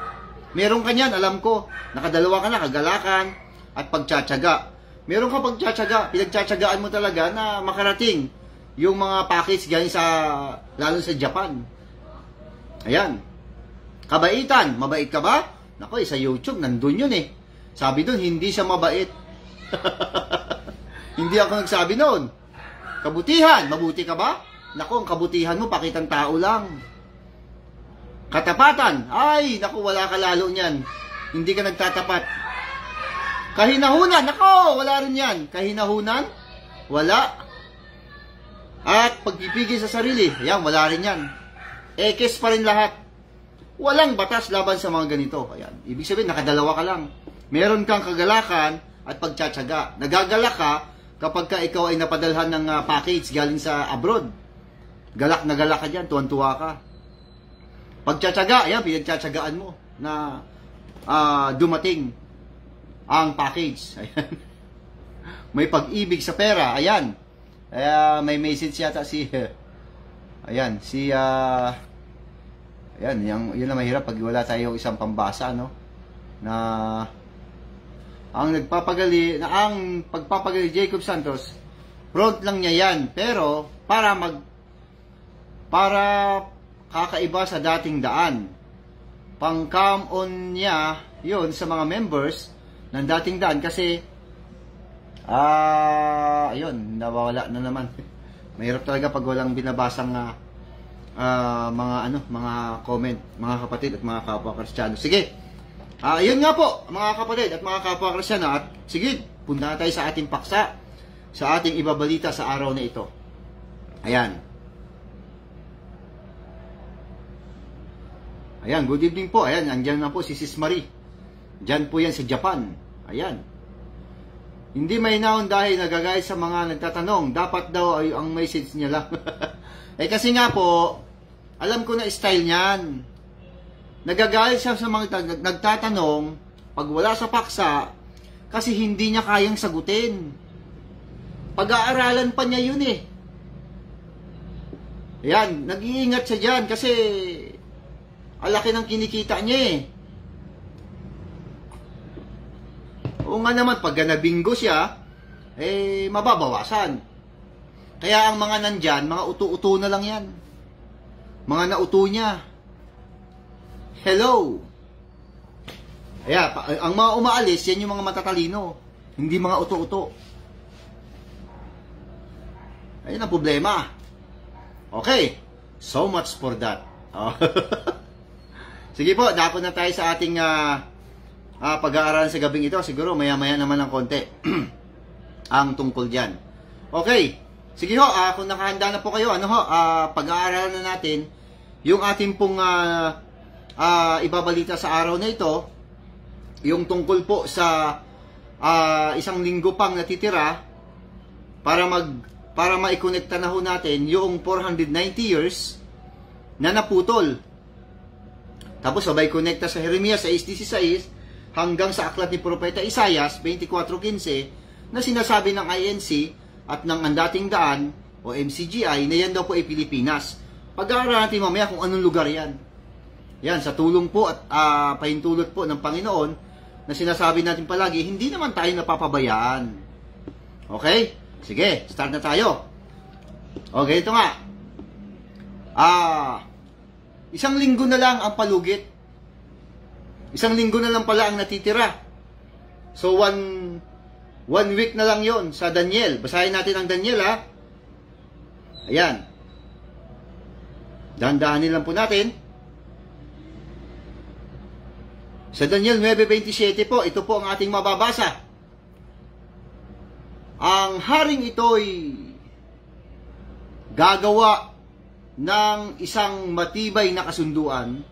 [SPEAKER 1] Meron ka niyan, alam ko, nakadalawa ka na, kagalakan at pagtsatsaga. Meron ka pagtsatsaga, pinagtsatsagaan mo talaga na makarating yung mga package galing lalo sa Japan. Ayan. Kabaitan, mabait ka ba? Nako, sa YouTube, nandun yun Sabi dun, hindi siya mabait. Hindi ako nagsabi noon. Kabutihan, mabuti ka ba? Nako, ang kabutihan mo, pakitang tao lang. Katapatan, naku, wala ka lalo niyan. Hindi ka nagtatapat. Kahinahunan, nako, wala rin yan. Kahinahunan, wala. At pagpipigil sa sarili, wala rin yan. Ekes pa rin lahat. Walang batas laban sa mga ganito. Ayan. Ibig sabihin, nakadalawa ka lang. Meron kang kagalakan at pagtsatsaga. Nagagalak ka kapag ikaw ay napadalhan ng package galing sa abroad. Galak na galak ka dyan, tuwan-tuwa ka. Pagtsatsaga, pinagtsatsagaan mo na dumating ang package. Ayan. May pag-ibig sa pera. Ayan. May message yata ayan, yun na mahirap pag wala tayo isang pambasa, na ang pagpapagali Jacob Santos, front lang niya yan, pero para kakaiba sa dating daan. Pang-come on niya yun sa mga members ng dating daan kasi ayun, nawawala na naman. Mahirap talaga pag walang binabasang mga comment, mga kapatid at mga kapwa Kristiyano. Sige. Yun nga po, mga kapatid at mga kapwa Kristiyano, at sige, punta na tayo sa ating paksa, sa ating ibabalita sa araw na ito. Ayan. Ayan, good evening po. Ayan, andyan na po si Sis Marie. Diyan po yan sa Japan. Ayan. Hindi mainahon dahil nagagay sa mga nagtatanong. Dapat daw ay ang message niya lang. Eh kasi nga po, alam ko na style niyan. Nagagalit siya sa mga nagtatanong pag wala sa paksa kasi hindi niya kayang sagutin. Pag-aaralan pa niya yun eh. Ayan, nag-iingat siya dyan kasi alaki ng kinikita niya eh. O nga naman, pag nabinggo siya, eh, mababawasan. Kaya ang mga nandyan, mga uto-uto na lang yan. Mga nauto niya. Hello! Ayan, ang mga umaalis, yan yung mga matatalino. Hindi mga uto-uto. Ayun ang problema. Okay. So much for that. Sige po, dako na tayo sa ating pag-aaralan sa gabing ito. Siguro maya-maya naman ng konti ang tungkol dyan. Okay. Sige ho, kung nakahanda na po kayo, pag-aaralan na natin yung ating pong ibabalita sa araw na ito, yung tungkol po sa isang linggo pang natitira para maikonekta na ho natin yung 490 years na naputol. Tapos sabay konekta sa Jeremias 6:16 hanggang sa aklat ni Propeta Isaias 24:15 na sinasabi ng INC at ng Dating Daan o MCGI na yan daw po ay Pilipinas. Pag-aaralan natin mamaya kung anong lugar yan. Yan, sa tulong po at pahintulot po ng Panginoon na sinasabi natin palagi, hindi naman tayo napapabayaan. Okay? Sige, start na tayo. Okay, ito nga. Isang linggo na lang ang palugit. Isang linggo na lang pala ang natitira. So, one week na lang yon sa Daniel. Basahin natin ang Daniel, ha? Ayan. Dahan-dahanin lang po natin. Sa Daniel 9:27 po, ito po ang ating mababasa. Ang haring ito'y gagawa ng isang matibay na kasunduan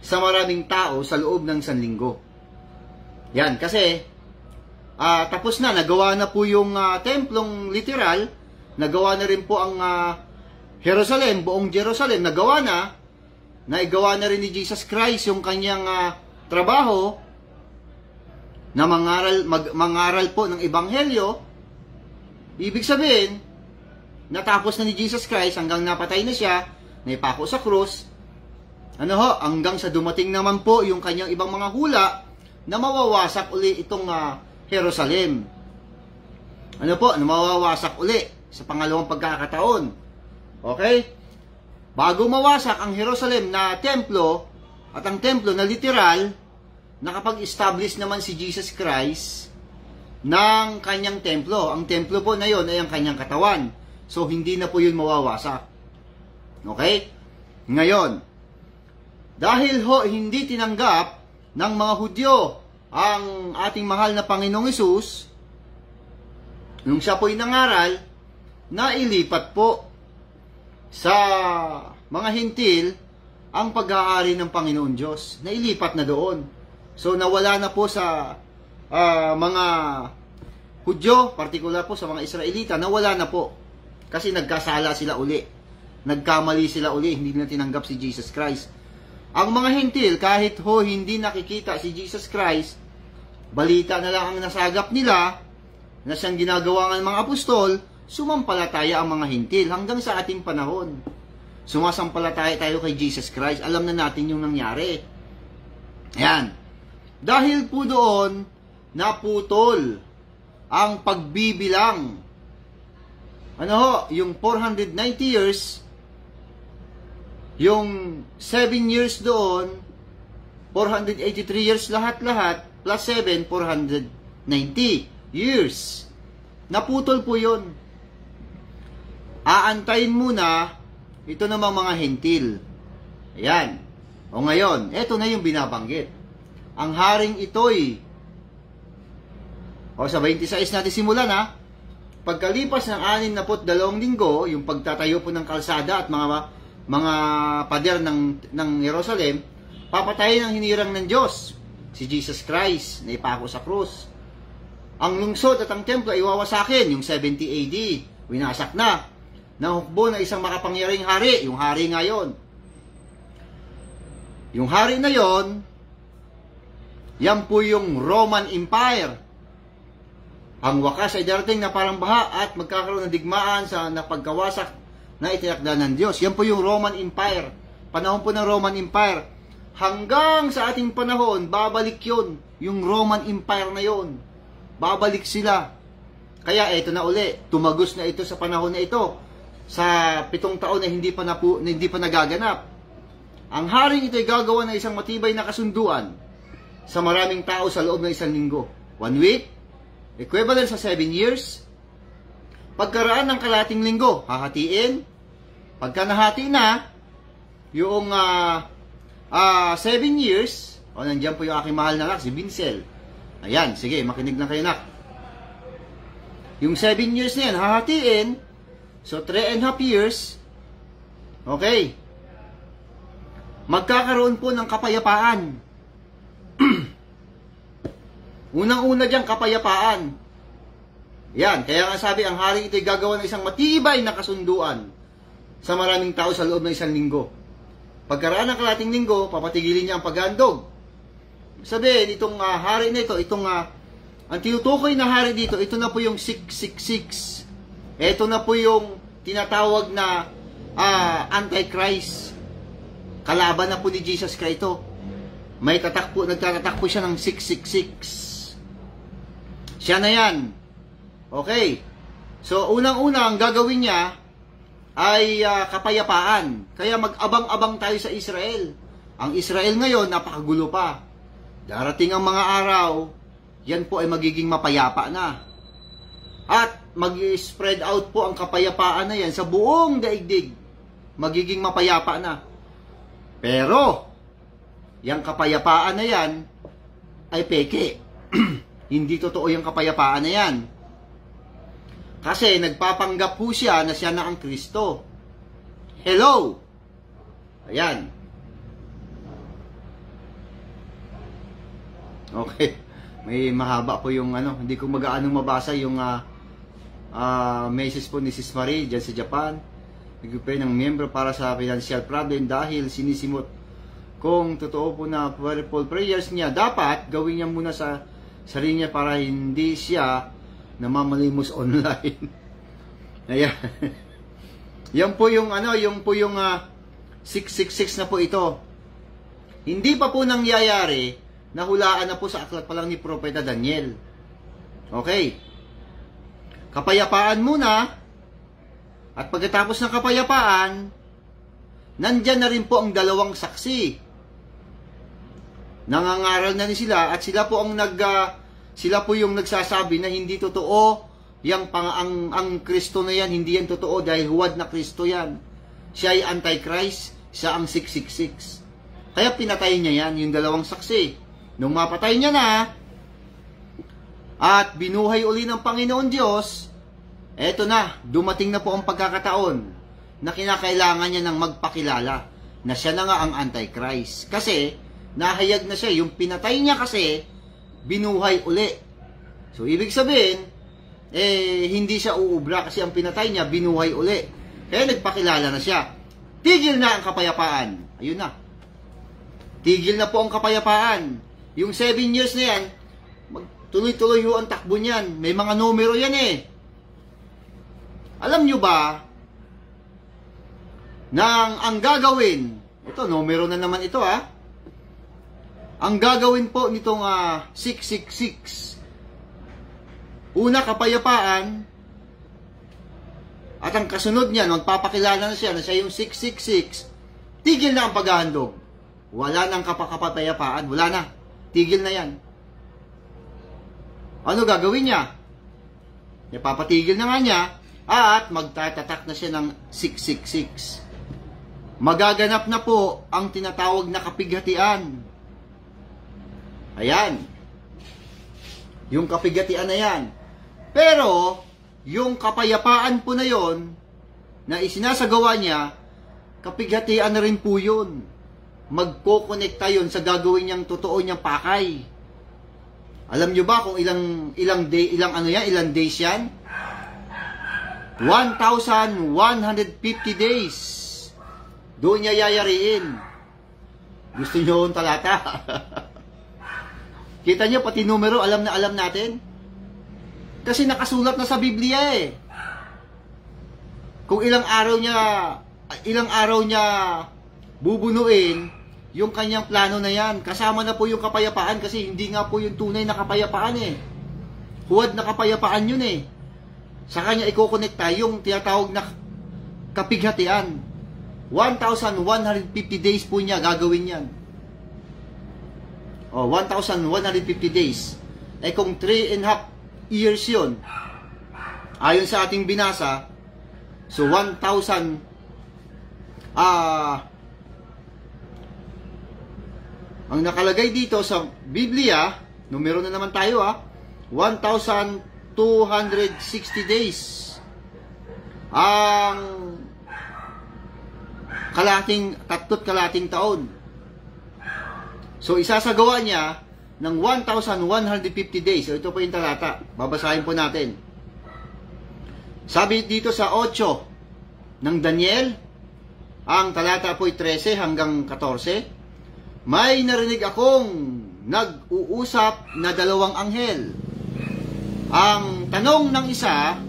[SPEAKER 1] sa maraming tao sa loob ng 1 linggo. Yan, kasi tapos na, nagawa na po yung templong literal, nagawa na rin po ang Jerusalem, buong Jerusalem, nagawa na, naigawa na rin ni Jesus Christ yung kanyang trabaho na mangaral po ng Ebanghelyo. Ibig sabihin, natapos na ni Jesus Christ hanggang napatay na siya, naipako sa krus, hanggang sa dumating naman po yung kanyang ibang mga hula na mawawasak uli itong Jerusalem. Mawawasak uli sa pangalawang pagkakataon. Okay? Bago mawasak ang Jerusalem na templo at ang templo na literal, nakapag-establish naman si Jesus Christ ng kanyang templo. Ang templo po na yon ay ang kanyang katawan. So, hindi na po yun mawawasak. Okay? Ngayon, dahil hindi tinanggap ng mga Hudyo ang ating mahal na Panginoong Hesus, nung siya po'y nangaral, nailipat po sa mga hintil ang pag-aari ng Panginoon Diyos. Nailipat na doon. So, nawala na po sa mga Hudyo, partikular po sa mga Israelita, nawala na po. Kasi nagkasala sila uli. Nagkamali sila uli, hindi na tinanggap si Jesus Christ. Ang mga hintil, kahit hindi nakikita si Jesus Christ, balita na lang ang nasagap nila, na siyang ginagawa ng mga apostol, sumampalataya ang mga hintil hanggang sa ating panahon. Sumasampalataya tayo kay Jesus Christ, alam na natin yung nangyari. Ayan. Dahil po doon, naputol ang pagbibilang. Yung 490 years, yung 7 years doon, 483 years lahat-lahat, plus 7, 490 years. Naputol po yun. Aantayin muna, ito namang mga hentil. Ayan. O ngayon, eto na yung binabanggit. Ang haring ito'y, sa 26 natin simulan pagkalipas ng 62 linggo, yung pagtatayo po ng kalsada at mga pader ng Jerusalem, papatayin ang hinirang ng Diyos, si Jesus Christ, na ipako sa krus. ang lungsod at ang templo ay wawasakin, yung 70 AD, winasak na. Nahukbo na isang makapangyarihang hari, yung hari ngayon. Yung hari na yon, yan po yung Roman Empire. Ang wakas ay darating na parang baha at magkakaroon ng digmaan sa napagkawasak na itinakda ng Diyos. Yan po yung Roman Empire. Panahon po ng Roman Empire. Hanggang sa ating panahon, babalik yun. Yung Roman Empire na yon. Babalik sila. Kaya ito na uli. Tumagos na ito sa panahon na ito. Sa 7 taon na hindi pa nagaganap. Ang haring ito ay gagawa ng isang matibay na kasunduan sa maraming tao sa loob ng 1 linggo. 1 week, equivalent sa 7 years. Pagkaraan ng kalating linggo, hahatiin. Pagka nahati na, yung 7 years, nandiyan po yung aking mahal na anak, si Vincel. Ayan, sige, makinig lang kayo, nak. Yung 7 years na yan, hahatiin. So, 3.5 years. Okay. Magkakaroon po ng kapayapaan. Unang-una dyan, kapayapaan. Yan, kaya nga sabi, ang hari ito'y gagawa ng isang matibay na kasunduan sa maraming tao sa loob ng 1 linggo. Pagkaraan ng kalating linggo, papatigilin niya ang paghandog. Sabihin, itong hari na ito, ang tinutukoy na hari dito, ito na po yung 666. Ito na po yung tinatawag na Antichrist. Kalaban na po ni Jesus Christ ito. May nagtatatak po siya ng 666. Siya na yan. Okay. So, unang-una, ang gagawin niya ay kapayapaan. Kaya mag-abang-abang tayo sa Israel. Ang Israel ngayon, napakagulo pa. Darating ang mga araw, yan po ay magiging mapayapa na. At mag-spread out po ang kapayapaan na yan sa buong daigdig. Magiging mapayapa na. Pero, yung kapayapaan na yan ay peke. Hindi totoo yung kapayapaan na yan. Kasi nagpapanggap po siya na siya na ang Kristo. Hello! Ayan. Okay. May mahaba po yung hindi ko mag-aanong mabasa yung message po ni Sis Marie dyan sa Japan. Nagpapay ng miyembro para sa financial problem dahil sinisimot. Kung totoo po na prayerful prayers niya, dapat gawin niya muna sa sarili niya para hindi siya namamalimos online. Ayan. Yan po yung yung po yung 666 na po ito. Hindi pa po nangyayari, nahulaan na po sa aklat pa lang ni Propeta Daniel. Okay. Kapayapaan muna. At pagkatapos ng kapayapaan, nandyan na rin po ang 2 saksi. Nangangaral na ni sila at sila po yung nagsasabi na hindi totoo ang Kristo na yan, hindi yan totoo dahil huwad na Kristo yan. Siya ay Antichrist, siya ang 666. Kaya pinatay niya yan, yung 2 saksi. Nung mapatay niya na at binuhay uli ng Panginoon Diyos, eto na, dumating na po ang pagkakataon na kinakailangan niya ng magpakilala na siya na nga ang Antichrist. Kasi, nahayag na siya. Yung pinatay niya kasi, binuhay uli. So, ibig sabihin, hindi siya uubra kasi ang pinatay niya, binuhay uli. Kaya nagpakilala na siya. Tigil na ang kapayapaan. Ayun na. Tigil na po ang kapayapaan. Yung 7 years na yan, tuloy-tuloy ang takbo niyan. May mga numero yan Alam nyo ba, ang gagawin, ito, numero na naman ito ang gagawin po nitong 666, una, kapayapaan, at ang kasunod niyan, magpapakilala na siya yung 666, tigil na ang paghahandog. Wala nang kapayapaan, wala na. Tigil na yan. Ano gagawin niya? Ipapatigil na nga niya, at magtatatak na siya ng 666. Magaganap na po ang tinatawag na kapighatian. Ayan. Yung kapighatian na yan. Pero, yung kapayapaan po na yon na isinasagawa niya, kapighatian na rin po yun. Magko-connecta yun sa gagawin niyang totoo niyang pakay. Alam nyo ba kung ilang days yan? 1,150 days. Doon niya yayariin. Gusto nyo yung talata? Kita nyo, pati numero, alam na alam natin. Kasi nakasulat na sa Biblia eh. Kung ilang araw niya bubunuin yung kanyang plano na yan. Kasama na po yung kapayapaan kasi hindi nga po yung tunay na kapayapaan eh. Huwad na kapayapaan yun eh. Sa kanya ikokonekta yung tinatawag na kapighatian. 1,150 days po niya gagawin yan. 1,150 days. Eh kung 3.5 years yun, ayon sa ating binasa, so 1,000 ang nakalagay dito sa Biblia, numero na naman tayo 1,260 days ang kalating taon. So isasagawa niya ng 1,150 days. So ito po yung talata. Babasahin po natin. Sabi dito sa 8 ng Daniel, ang talata po ay 13 hanggang 14. May narinig akong nag-uusap na dalawang anghel. Ang tanong ng isa,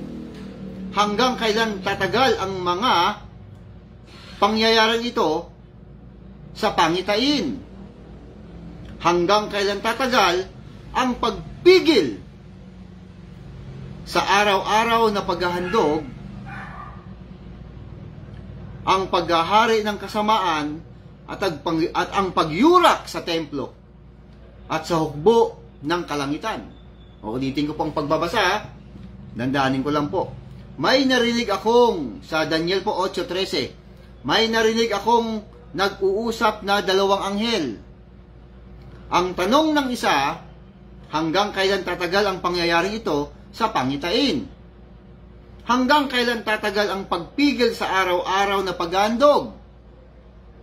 [SPEAKER 1] hanggang kailan tatagal ang mga pangyayaring ito sa pangitain? Hanggang kailan tatagal ang pagpigil sa araw-araw na paghahandog, ang paghahari ng kasamaan at ang pagyurak sa templo at sa hukbo ng kalangitan. O ulitin ko pang pagbabasa, dandaanin ko lang po. May narinig akong, sa Daniel po 8:13, may narinig akong nag-uusap na dalawang anghel. Ang tanong ng isa, hanggang kailan tatagal ang pangyayaring ito sa pangitain? Hanggang kailan tatagal ang pagpigil sa araw-araw na paghandog,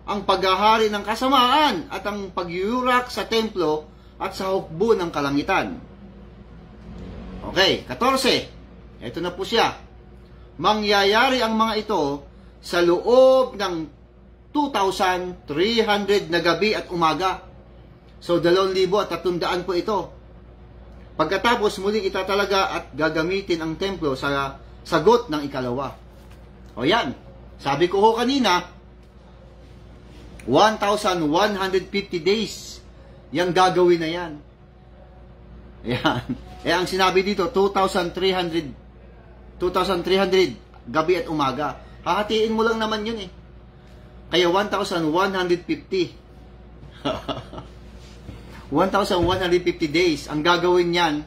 [SPEAKER 1] ang paghahari ng kasamaan at ang pagyurak sa templo at sa hukbo ng kalangitan? Okay, 14. Ito na po siya. Mangyayari ang mga ito sa loob ng 2,300 na gabi at umaga. So, 2,300 po ito. Pagkatapos, muling itatalaga at gagamitin ang templo sa sagot ng ikalawa. O yan. Sabi ko ho kanina, 1,150 days. Yang gagawin na yan. Ayan. Eh, ang sinabi dito, 2,300 gabi at umaga. Hahatiin mo lang naman yun eh. Kaya 1,150. 1,150 days. Ang gagawin yan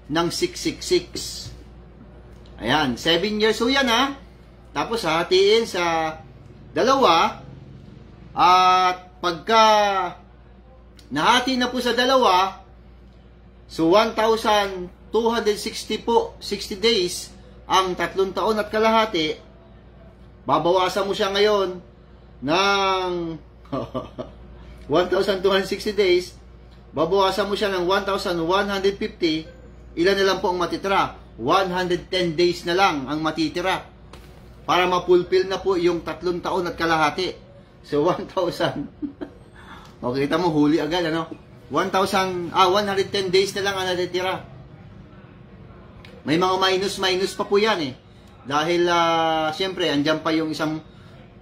[SPEAKER 1] ng 666. Ayan. 7 years ho yan ha. Tapos hahatiin sa dalawa. At pagka nahati na po sa dalawa, so 1,260 po, 60 days, ang 3 taon at kalahati, babawasan mo siya ngayon ng 1,260 days, babawasan mo siya ng 1,150, ilan na lang po ang matitira? 110 days na lang ang matitira para mapulfill na po yung 3 taon at kalahati. So 1,000. O kita mo, huli agad ano? 110 days na lang ang natitira. May mga minus pa po yan eh. Dahil siyempre andyan pa yung isang,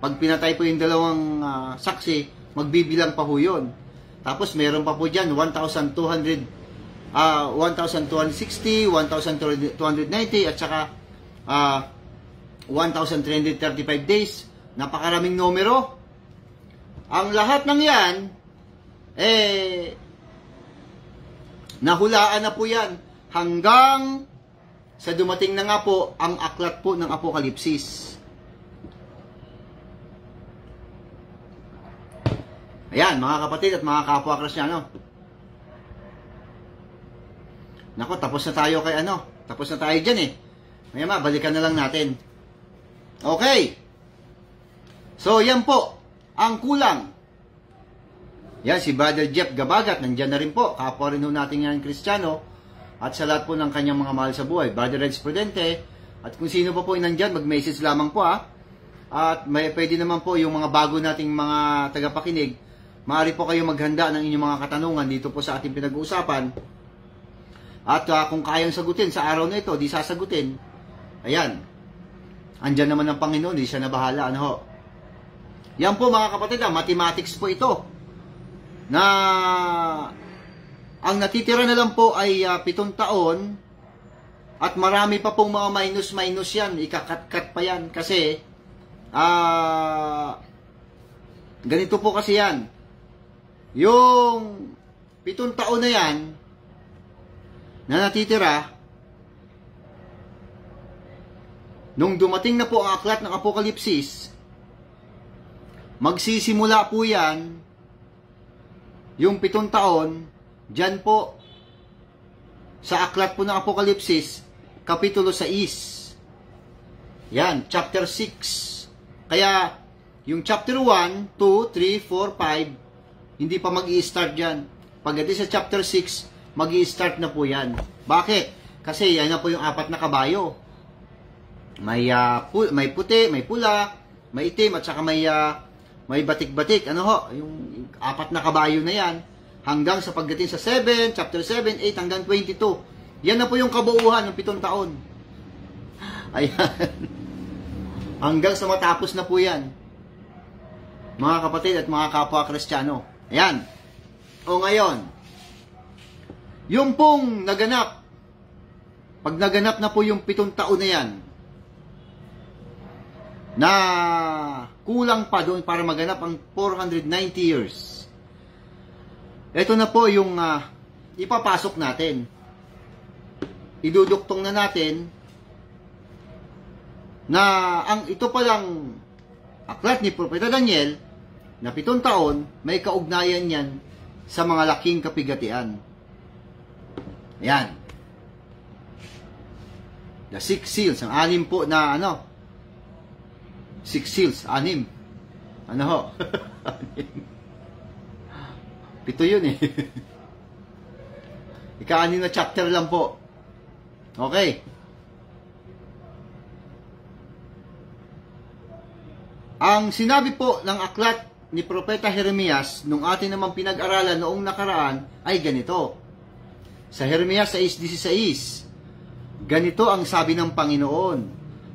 [SPEAKER 1] pag pinatay po yung dalawang saksi, magbibilang pa po yun. Tapos meron pa po dyan 1,260, 1,290 at saka 1,335 days. Napakaraming numero. Ang lahat ng yan, nahulaan na po yan hanggang sa dumating na nga po ang aklat po ng Apokalipsis. Ayan, mga kapatid at mga kapwa Kristiyano. Nako, tapos na tayo kay ano. Tapos na tayo dyan eh. Maya balikan na lang natin. Okay. So, yan po. Ang kulang. Yan, si Brother Jeff Gabagat, nandyan na rin po. Kapwa rin ho natin yan, Kristiyano. at sa lahat po ng kanyang mga mahal sa buhay. Brother Reds Prudente, at kung sino pa po yung nandyan, mag-message lamang po At pwede naman po yung mga bago nating mga tagapakinig, maaari po kayo maghanda ng inyong mga katanungan dito po sa ating pinag-uusapan. At kung kayang sagutin sa araw na ito, di sasagutin. Ayan. Andyan naman ang Panginoon, di siya na bahala. Ano ho? Yan po mga kapatid, mathematics po ito. Na ang natitira na lang po ay 7 taon at marami pa pong mga minus yan. Ikakat-kat pa yan kasi ganito po kasi yan. Yung 7 taon na yan na natitira, nung dumating na po ang aklat ng Apokalipsis, magsisimula po yan, yung 7 taon, dyan po, sa aklat po ng Apokalipsis, Kapitulo 6. Yan, chapter 6. Kaya, yung chapter 1, 2, 3, 4, 5, hindi pa mag-i-start dyan. Pagdating sa chapter 6, mag-i-start na po yan. Bakit? Kasi yan na po yung 4 na kabayo. May puti, may pula, may itim, at saka may batik-batik. Ano ho? Yung 4 na kabayo na yan. Hanggang sa pagdating sa 7, chapter 7, 8, hanggang 22. Yan na po yung kabuuhan ng 7 taon. Ayan. Hanggang sa matapos na po yan. Mga kapatid at mga kapwa Kristiyano. Ayan. O ngayon, yung pong naganap, pag naganap na po yung 7 taon na yan, na kulang pa doon para maganap ang 490 years. Ito na po yung ipapasok natin. Iduduktong na natin na ito palang aklat ni Propeta Daniel na 7 taon, may kaugnayan yan sa mga laking kapigatian. Ayan. The 6 seals, ang 6 po na 6 seals, 6. Ano ho? 7 yun eh. Ika-6 na chapter lang po. Okay. Ang sinabi po ng aklat ni Propeta Jeremias nung atin naman pinag-aralan noong nakaraan ay ganito. Sa Jeremias 6:16, ganito ang sabi ng Panginoon,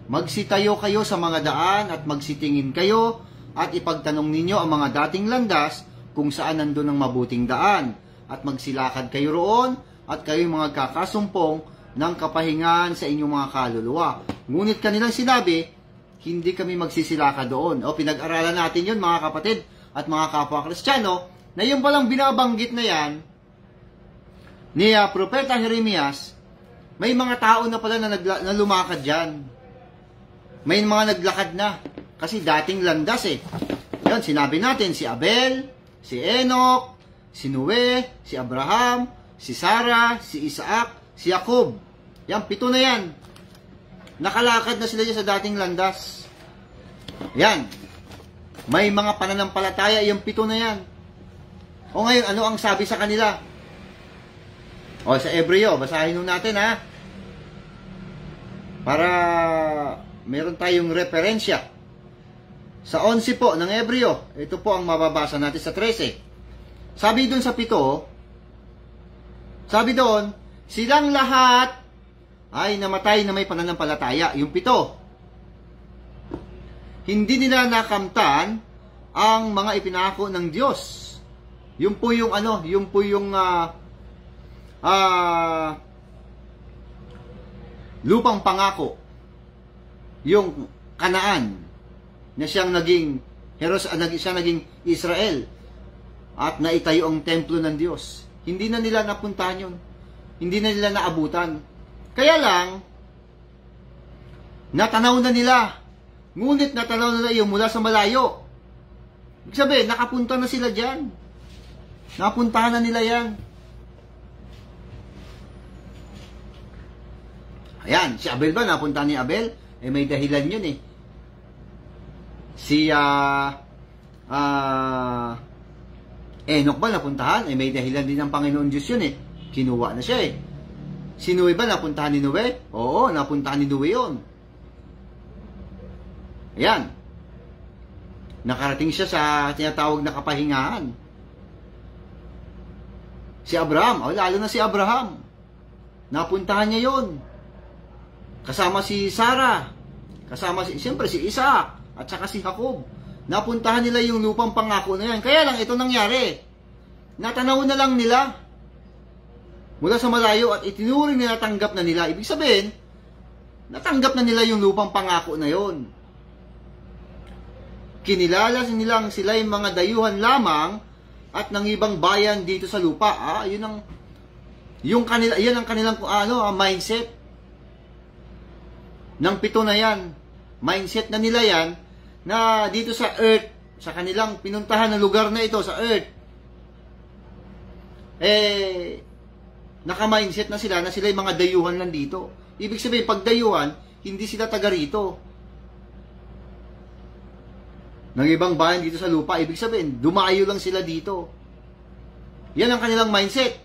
[SPEAKER 1] magsitayo kayo sa mga daan at magsitingin kayo at ipagtanong ninyo ang mga dating landas kung saan nandun ang mabuting daan at magsilakad kayo roon at kayo mga kakasumpong ng kapahingan sa inyong mga kaluluwa. Ngunit kanilang sinabi, hindi kami magsisilakad doon. O pinag-aralan natin yun mga kapatid at mga kapwa Kristiyano na yung palang binabanggit na yan ni Propeta Jeremias, may mga tao na pala na lumakad dyan. May mga naglakad na. Kasi dating landas eh. Yan, sinabi natin si Abel, si Enoch, si Noe, si Abraham, si Sarah, si Isaac, si Jacob. Yan, 7 na yan. Nakalakad na sila dyan sa dating landas. Yan. May mga pananampalataya, yung 7 na yan. O ngayon, ano ang sabi sa kanila? O sa Hebreo, basahin nun natin ha. Para meron tayong referensya. Sa 11 po ng Hebreo, ito po ang mababasa natin sa 13. Sabi doon sa 7, sabi doon, silang lahat ay namatay na may pananampalataya. Yung 7, hindi nila nakamtan ang mga ipinako ng Diyos. Yung po yung lupang pangako, yung Kanaan na siyang naging Israel at naitayo ang templo ng Diyos. Hindi na nila napuntahan yun. Hindi na nila naabutan. Kaya lang, natanaw na nila. Ngunit natanaw na yung mula sa malayo. Ibig sabihin, nakapunta na sila dyan. Napuntahan na nila yan. Ayan, si Abel ba? Napuntahan ni Abel? Eh, may dahilan yun eh. Si Enoch ba napuntahan? Eh, may dahilan din ng Panginoon Diyos yun eh. Kinuha na siya eh. Si Noe ba napuntahan ni Noe? Oo, napuntahan ni Noe yun. Ayan. Nakarating siya sa tinatawag na kapahingahan. Si Abraham, lalo na si Abraham. Napuntahan niya yun. Kasama si Sarah. Kasama siyempre si Isaac at saka si Jacob. Napuntahan nila yung lupang pangako na yan. Kaya lang ito nangyari. Natanaw na lang nila mula sa malayo at itinuring nila, tanggap na nila. Ibig sabihin, natanggap na nila yung lupang pangako na yon. Kinilala nilang sila yung mga dayuhan lamang at ng ibang bayan dito sa lupa. Yun ang kanilang mindset. Ng 7 na yan. Mindset na nila yan na dito sa earth, sa kanilang pinuntahan na lugar na ito sa earth, naka-mindset na sila yung mga dayuhan lang dito. Ibig sabihin, pag dayuhan, hindi sila taga rito. Ng ibang bayan dito sa lupa, ibig sabihin, dumayo lang sila dito. Yan ang kanilang mindset.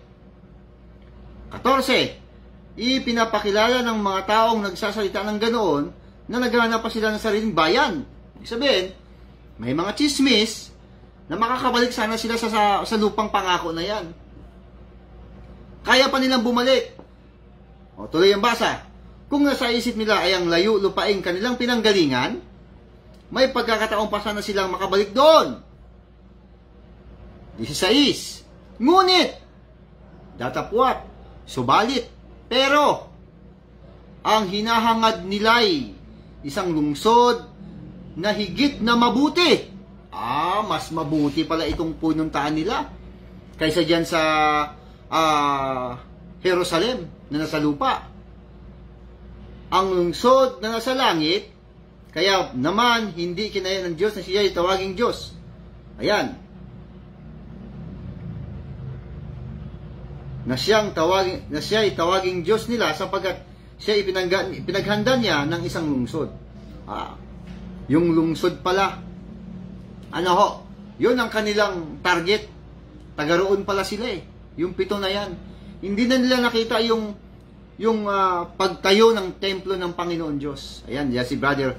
[SPEAKER 1] 14. Ipinapakilala ng mga taong nagsasalita ng ganoon na naghahanap pa sila ng sariling bayan. Ibig sabihin, may mga chismis na makakabalik sana sila sa lupang pangako na yan. Kaya pa nilang bumalik. Tuloy ang basa. Kung nasa isip nila ay ang layo lupaing kanilang pinanggalingan, may pagkakataon pa sana silang makabalik doon. 16. Ngunit, datapwat, subalit, pero, ang hinahangad nila'y isang lungsod na higit na mabuti. Mas mabuti pala itong pununtaan nila kaysa dyan sa Jerusalem na nasa lupa. Ang lungsod na nasa langit, kaya naman hindi kinaya ng Diyos na siya ay tawaging Diyos. Ayan. Na siya ay tawaging Diyos nila sapagkat siya pinaghanda niya ng isang lungsod. Yung lungsod pala, yun ang kanilang target. Tagaroon pala sila Yung 7 na yan. Hindi na nila nakita yung pagtayo ng templo ng Panginoon Diyos. Ayan, yan si Brother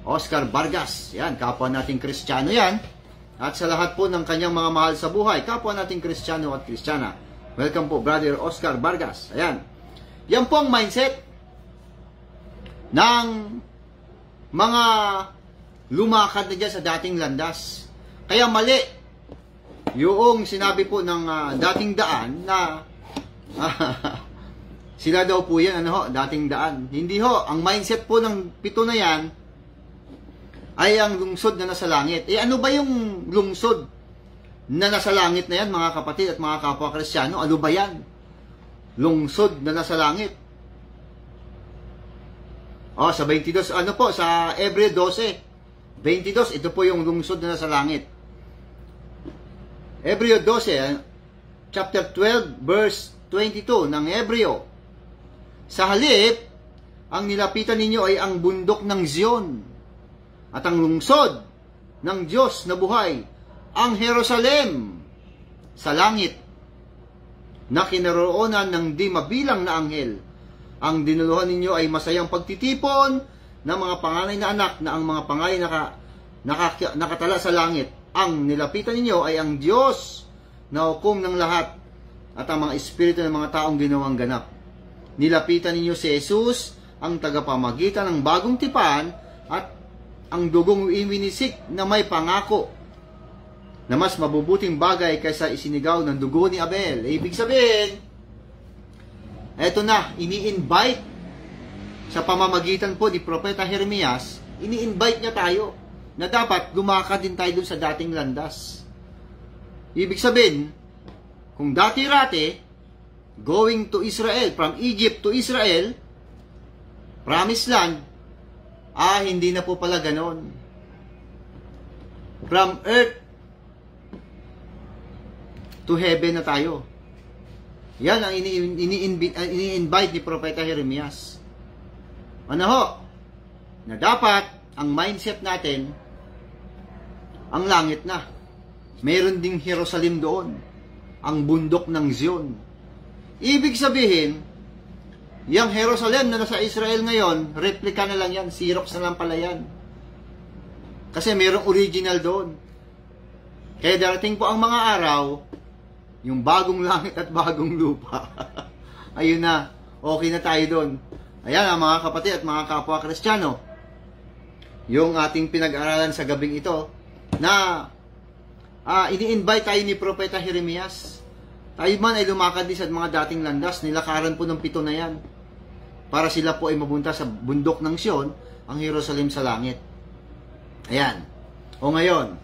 [SPEAKER 1] Oscar Vargas. Yan, kapwa nating Kristiyano yan. At sa lahat po ng kanyang mga mahal sa buhay, kapwa nating Kristiyano at Kristiyana. Welcome po, Brother Oscar Vargas. Ayan. Yan po ang mindset ng mga lumakad na dyan sa dating landas. Kaya mali yung sinabi po ng dating daan na sila daw po yan, dating daan. Hindi ho, ang mindset po ng 7 na yan ay ang lungsod na nasa langit. Ano ba yung lungsod na nasa langit na yan, mga kapatid at mga kapwa Kristiyano? Ano ba yan? Lungsod na nasa langit. Sa 22, sa Hebreo 12, 22, ito po yung lungsod na nasa langit. Hebreo 12, chapter 12, verse 22 ng Hebreo. Sa halip, ang nilapitan ninyo ay ang bundok ng Zion at ang lungsod ng Diyos na buhay, ang Jerusalem sa langit, na kinaroonan ng di mabilang na anghel. Ang dinuluhan ninyo ay masayang pagtitipon ng mga panganay na anak na ang mga panganay nakatala sa langit. Ang nilapitan ninyo ay ang Diyos na hukom ng lahat at ang mga espiritu ng mga taong ginawang ganap. Nilapitan ninyo si Jesus, ang tagapamagitan ng bagong tipan at ang dugong iminisik na may pangako na mas mabubuting bagay kaysa isinigaw ng dugo ni Abel. Ibig sabihin, eto na, ini-invite sa pamamagitan po ni Propeta Jeremias, ini-invite niya tayo na dapat lumakad din tayo dun sa dating landas. Ibig sabihin, kung dati-rati, going to Israel, from Egypt to Israel, promised land, hindi na po pala ganon. From earth to heaven na tayo. Yan ang ini-invite ni Propeta Jeremias. Na dapat ang mindset natin ang langit na. Meron ding Jerusalem doon, ang bundok ng Zion. Ibig sabihin, Yang Jerusalem na nasa Israel ngayon, replica na lang yan. Xerox na lang pala yan. Kasi mayroong original doon. Kaya darating po ang mga araw, yung bagong langit at bagong lupa. Ayun na. Okay na tayo doon. Ayan mga kapatid at mga kapwa Kristiyano. Yung ating pinag-aralan sa gabing ito, na ini-invite tayo ni Propeta Jeremias. Tayo man ay lumakad din sa mga dating landas, nilakaran po ng 7 na yan. Para sila po ay mabunta sa bundok ng Sion, ang Jerusalem sa langit. Ayan. O ngayon,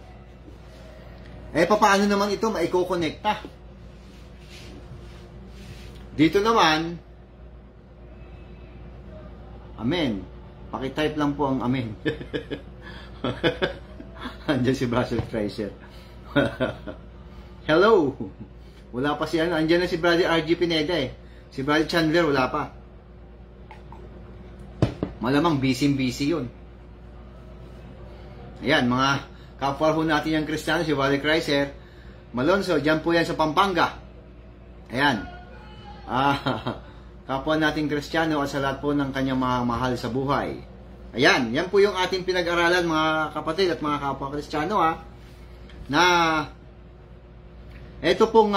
[SPEAKER 1] paano naman ito maiko-connecta? Dito naman, amen. Pakitype lang po ang amen. Andiyan si Brother Tracer. Hello. Wala pa si andiyan na si Brother RG Pineda eh. Si Brother Chandler wala pa. Malamang busy yun. Ayan, mga kapwa ho natin yung Kristiyano, si Brother Tracer. Malonzo, dyan po yan sa Pampanga. Ayan. Kapwa nating Kristiyano at sa lahat po ng kanyang mga mahal sa buhay. Ayan, yan po yung ating pinag-aralan mga kapatid at mga kapwa Kristiyano na ito pong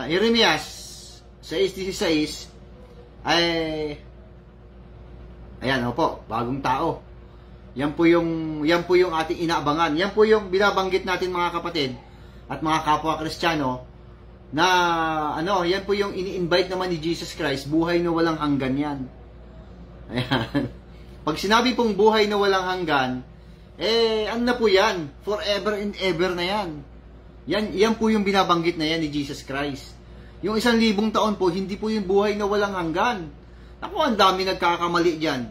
[SPEAKER 1] Jeremias 6:16 ay ayan po, bagong tao. Yan po yung ating inaabangan. Yan po yung binabanggit natin mga kapatid at mga kapwa Kristiyano na yan po yung ini-invite naman ni Jesus Christ, buhay na walang hanggan yan. Ayan. Pag sinabi pong buhay na walang hanggan, ano na po yan? Forever and ever na yan. Yan po yung binabanggit na yan ni Jesus Christ. Yung 1,000 taon po, hindi po yung buhay na walang hanggan. Ako, ang dami nagkakamali dyan.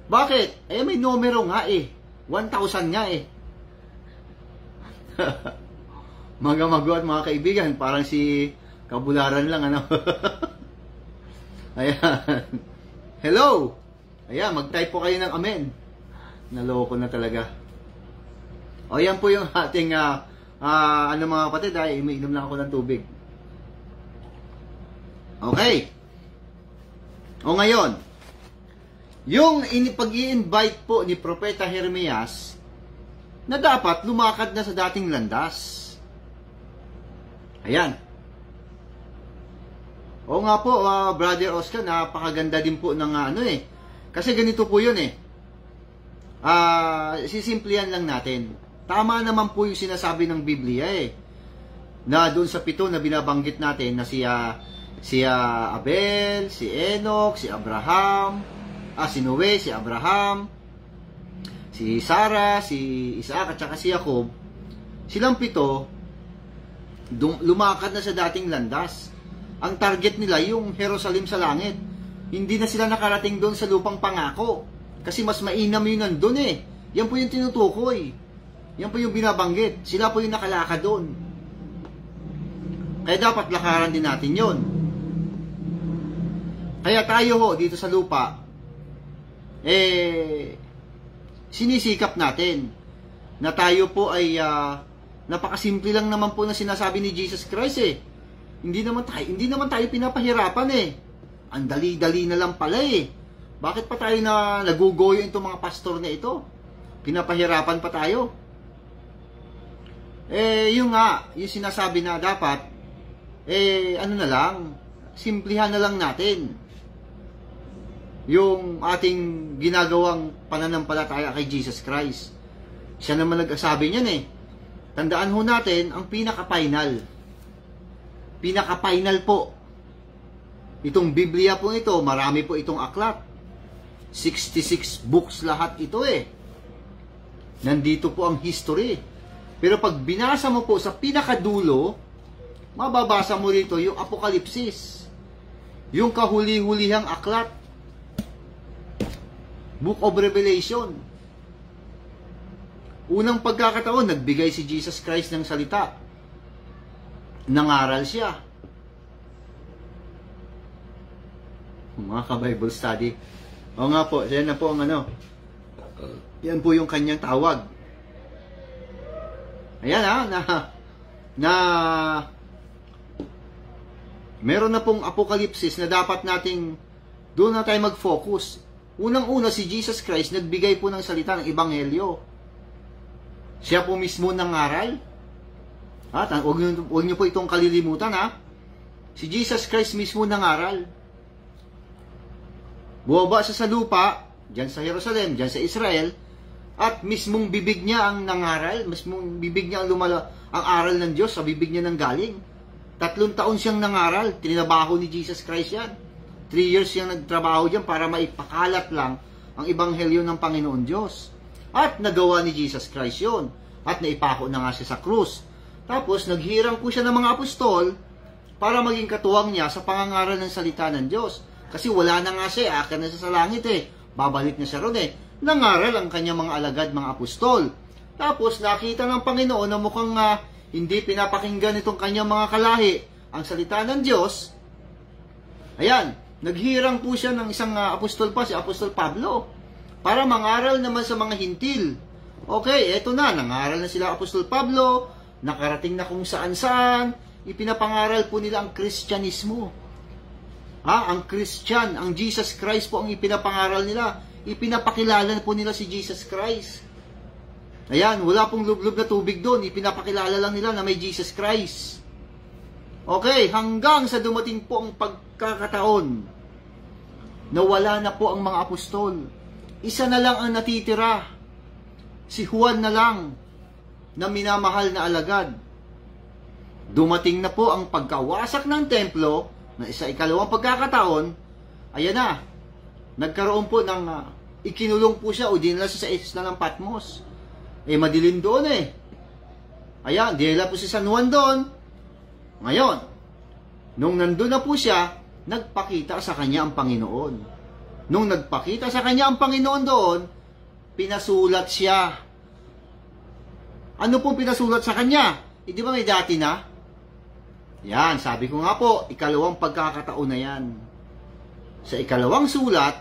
[SPEAKER 1] Bakit? May numero nga 1,000 nga Mga mago at mga kaibigan, parang si Kabularan lang, Ayan. Hello! Ayan, mag-type po kayo ng amen. Naloko na talaga. O, yan po yung ating, mga kapatid, umiinom lang ako ng tubig. Okay. O ngayon, yung pag-i-invite po ni Propeta Jeremias na dapat lumakad na sa dating landas. Ayan. O nga po, Brother Oscar, napakaganda din po ng kasi ganito po yun sisimplihan lang natin. Tama naman po yung sinasabi ng Biblia na doon sa 7 na binabanggit natin na si Abel, si Enoch, si Abraham, si Noe, si Abraham, si Sarah, si Isaac at saka si Jacob. Silang 7 lumakad na sa dating landas. Ang target nila yung Jerusalem sa langit. Hindi na sila nakarating doon sa lupang pangako. Kasi mas mainam yun nandun Yan po yung tinutukoy. Yan po yung binabanggit. Sila po yung nakalakad doon. Kaya dapat lakaran din natin yon. Kaya tayo dito sa lupa, sinisikap natin na tayo po ay napakasimple lang naman po na sinasabi ni Jesus Christ Hindi naman tayo pinapahirapan Ang dali-dali na lang pala Bakit pa tayo na nagugoyo itong mga pastor na ito? Pinapahirapan pa tayo. Yung sinasabi na dapat, na lang, simplihan na lang natin yung ating ginagawang pananampalataya kay Jesus Christ. Siya naman nagsabi niyan Tandaan ho natin, ang pinaka-final po, itong Biblia po ito, marami po itong aklat. 66 books lahat ito Nandito po ang history. Pero pag binasa mo po sa pinakadulo, mababasa mo rito yung Apokalipsis. Yung kahuli-hulihang aklat. Book of Revelation. Unang pagkakataon, nagbigay si Jesus Christ ng salita. Nangaral siya. Mga ka-Bible study. O nga po, yan na po ang yan po yung kanyang tawag. Ayan Meron na pong apokalipsis na dapat nating doon na tayo mag-focus. Unang-una, si Jesus Christ nagbigay po ng salita ng Ebanghelyo. Siya po mismo nangaral. At huwag niyo po itong kalilimutan, ha. Si Jesus Christ mismo nangaral. Bumaba siya sa lupa, dyan sa Jerusalem, dyan sa Israel, at mismong bibig niya ang nangaral, mismong bibig niya ang aral ng Diyos, sa bibig niya nang galing. 3 taon siyang nangaral, tinabaho ni Jesus Christ yan. 3 years siyang nagtrabaho dyan para maipakalat lang ang Ebanghelyo ng Panginoon Diyos. At nagawa ni Jesus Christ yun. At naipako na nga siya sa krus. Tapos naghirang po siya ng mga apostol para maging katuwang niya sa pangangaral ng salita ng Diyos. Kasi wala na nga siya, akin na siya sa langit babalik na siya ron Nangaral ang kanyang mga alagad, mga apostol. Tapos nakita ng Panginoon na mukhang hindi pinapakinggan itong kanyang mga kalahi ang salita ng Diyos. Ayan, naghirang po siya ng isang apostol pa, si Apostol Pablo, para mangaral naman sa mga hintil. Okay, eto na, nangaral na sila Apostol Pablo, nakarating na kung saan-saan, ipinapangaral po nila ang Kristyanismo. Ang Christian, ang Jesus Christ po ang ipinapangaral nila. Ipinapakilala po nila si Jesus Christ. Ayan, wala pong lublob na tubig doon. Ipinapakilala lang nila na may Jesus Christ. Okay, hanggang sa dumating po ang pagkakataon na wala na po ang mga apostol. Isa na lang ang natitira. Si Juan na lang na minamahal na alagad. Dumating na po ang pagkawasak ng templo na ikalawang pagkakataon. Ayan na, nagkaroon po ng ikinulong po siya o dinala siya sa isla ng Patmos. Madilim doon Ayan, dinala po si San Juan doon. Ngayon, nung nandun na po siya, nagpakita sa kanya ang Panginoon. Nung nagpakita sa kanya ang Panginoon doon, pinasulat siya. Ano pong pinasulat sa kanya? Di ba may dati na? Yan, sabi ko nga po, ikalawang pagkakataon na yan. Sa ikalawang sulat,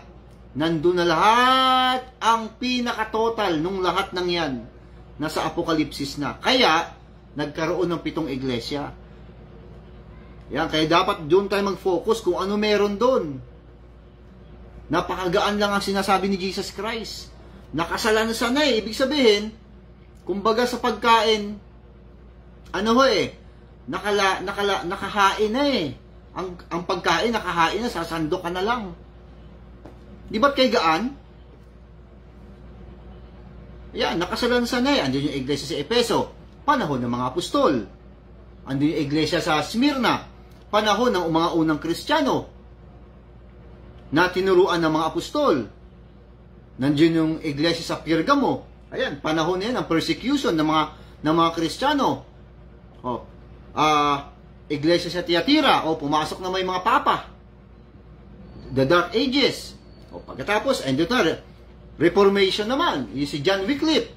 [SPEAKER 1] nandun na lahat ang pinakatotal nung lahat ng yan. Nasa Apokalipsis na. Kaya, nagkaroon ng 7 iglesia. Yan, kaya dapat doon tayo mag-focus kung ano meron doon. Napakagaan lang ang sinasabi ni Jesus Christ. Nakasalansan na ibig sabihin, kumbaga sa pagkain, nakahain na ang pagkain, nakahain na, sasando ka na lang. Di ba't kay gaan? Yan, nakasalansan na andun yung iglesia sa Efeso, panahon ng mga apostol. Andun yung iglesia sa Smyrna, panahon ng mga unang Kristiyano, na tinuruan ng mga apostol. Nandiyan yung iglesia sa Pergamo. Ayan, panahon na yan ng persecution ng mga Kristiyano. Iglesia sa Tiatira, pumasok na may mga papa. The Dark Ages. Pagkatapos, andun na, Reformation naman. Yung si John Wycliffe.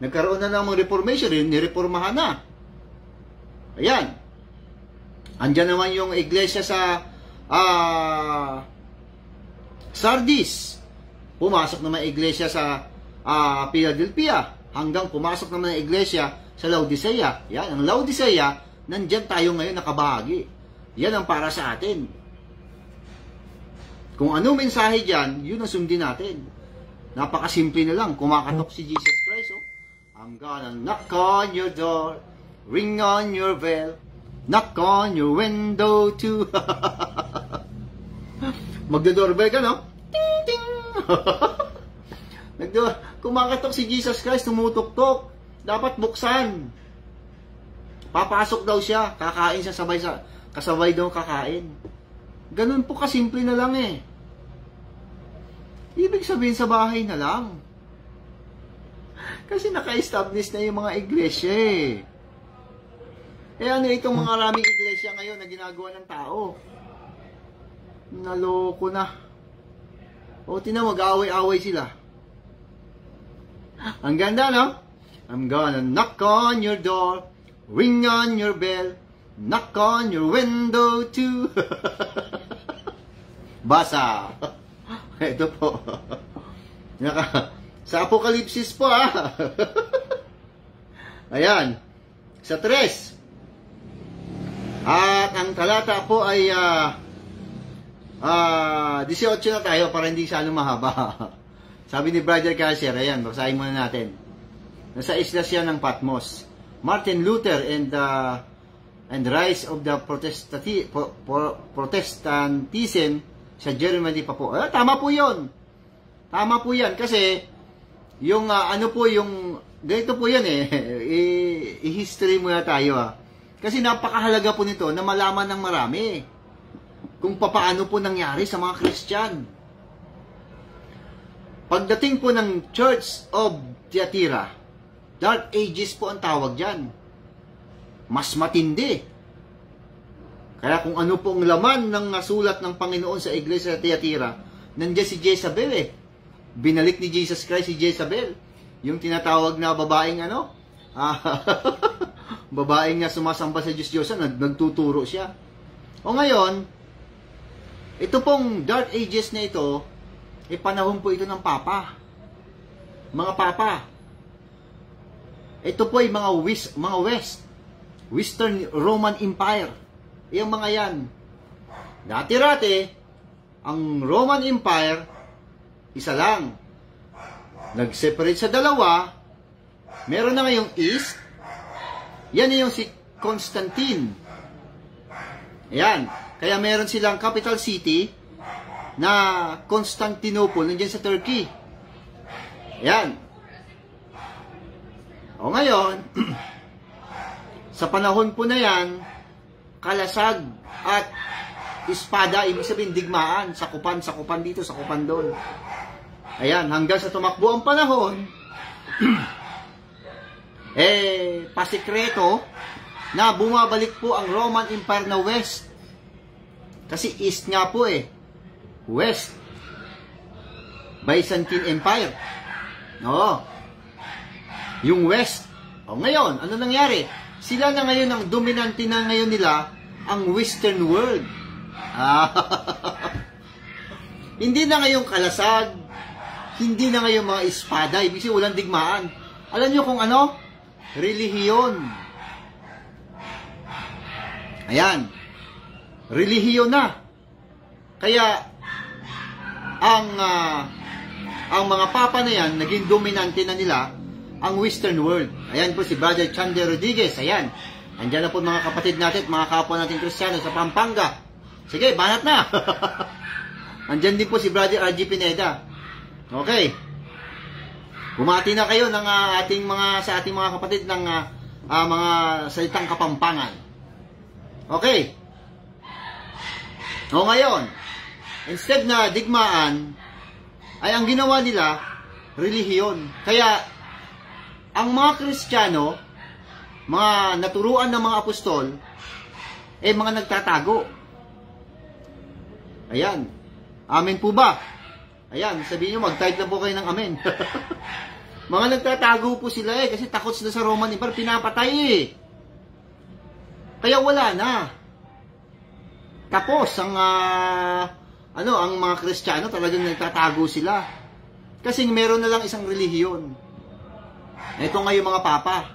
[SPEAKER 1] Nagkaroon na ng Reformation, nireformahan na. Ayan. Andyan naman yung iglesia sa Sardis. Pumasok naman iglesia sa Philadelphia. Hanggang pumasok naman ang iglesia sa Laodicea. Yan, ang Laodicea, nandyan tayo ngayon nakabahagi. Yan ang para sa atin. Kung ano mensahe dyan, yun ang sundin natin. Napakasimple na lang. Kumakatok si Jesus Christ. I'm gonna knock on your door, ring on your bell, knock on your window too. Magdodoorbell ka, no? Ting, ting. Kumakatok si Jesus Christ, tumutok-tok. Dapat buksan. Papasok daw siya, kakain siya kasabay daw kakain. Ganun po kasimple na lang Ibig sabihin sa bahay na lang. Kasi naka-establish na yung mga iglesia ano itong mga maraming iglesia ngayon na ginagawa ng tao? Naloko na. Tinan, mag-away-away sila. Ang ganda, no? I'm gonna knock on your door, ring on your bell, knock on your window too. Basa. Ito po. Sa Apokalipsis po, Ayan. Sa 3. At ang talata po ay 18 na tayo para hindi siya mahaba. Sabi ni Brother Casher, ayan, basahin muna natin. Nasa isla siya ng Patmos. Martin Luther and rise of the Protestantism sa Germany pa po. Tama po yun. Tama po yan. Kasi, yung ano po yung, ganito po yan i-history muna tayo Kasi napakahalaga po nito na malaman ng marami kung papaano po nangyari sa mga Christian. Pagdating po ng Church of Thyatira, Dark Ages po ang tawag dyan. Mas matindi. Kaya kung ano po ang laman ng nasulat ng Panginoon sa Iglesia sa Thyatira, nandiyan si Jezebel Binalik ni Jesus Christ si Jezebel. Yung tinatawag na babaeng babaeng na sumasamba sa Diyos-Diyosan, nagtuturo siya. O ngayon, ito pong Dark Ages na ito, panahon po ito ng Papa. Mga Papa. Ito po ay mga Western Roman Empire. Yung mga yan. Dati-rati, ang Roman Empire, isa lang. Nag-separate sa dalawa. Meron na ngayong East. Yan yung si Constantine. Ayan. Kaya meron silang capital city na Constantinople, nandiyan sa Turkey. Ayan. O ngayon, sa panahon po na yan, kalasag at espada, ibig sabihin digmaan, sakupan dito, sakupan doon. Ayan, hanggang sa tumakbo ang panahon, pasikreto na bumabalik po ang Roman Empire na West. Kasi East nga po West. Byzantine Empire. Oo. Yung West. O ngayon, ano nangyari? Sila na ngayon ang dominante na ngayon nila ang Western world. Hindi na ngayong kalasag, hindi na ngayong mga espada, ibig sabihin walang digmaan. Alam nyo kung ano? Relihiyon. Ayan. Relihiyon na. Kaya, ang mga papa na yan, naging dominante na nila ang Western world. Ayan po si Brother Chandler Rodriguez. Ayan. Andiyan na po mga kapatid natin, mga kapwa natin Kristiyano sa Pampanga. Sige, banat na. Andiyan din po si Brother RG Pineda. Okay. Bumati na kayo ng sa ating mga kapatid ng mga salitang Kapampangan. Okay. O ngayon, instead na digmaan, ay ang ginawa nila, relihiyon. Kaya, ang mga Kristiyano, mga naturuan ng mga apostol, mga nagtatago. Ayan. Amen po ba? Ayan, sabihin nyo, mag-type na po kayo ng amen. Mga nagtatago po sila kasi takot sila sa Roman Empire, pinapatay Kaya wala na. Tapos, ang mga Kristiyano talagang nagtatago sila. Kasi meron na lang isang relihiyon. Ito nga yung mga papa.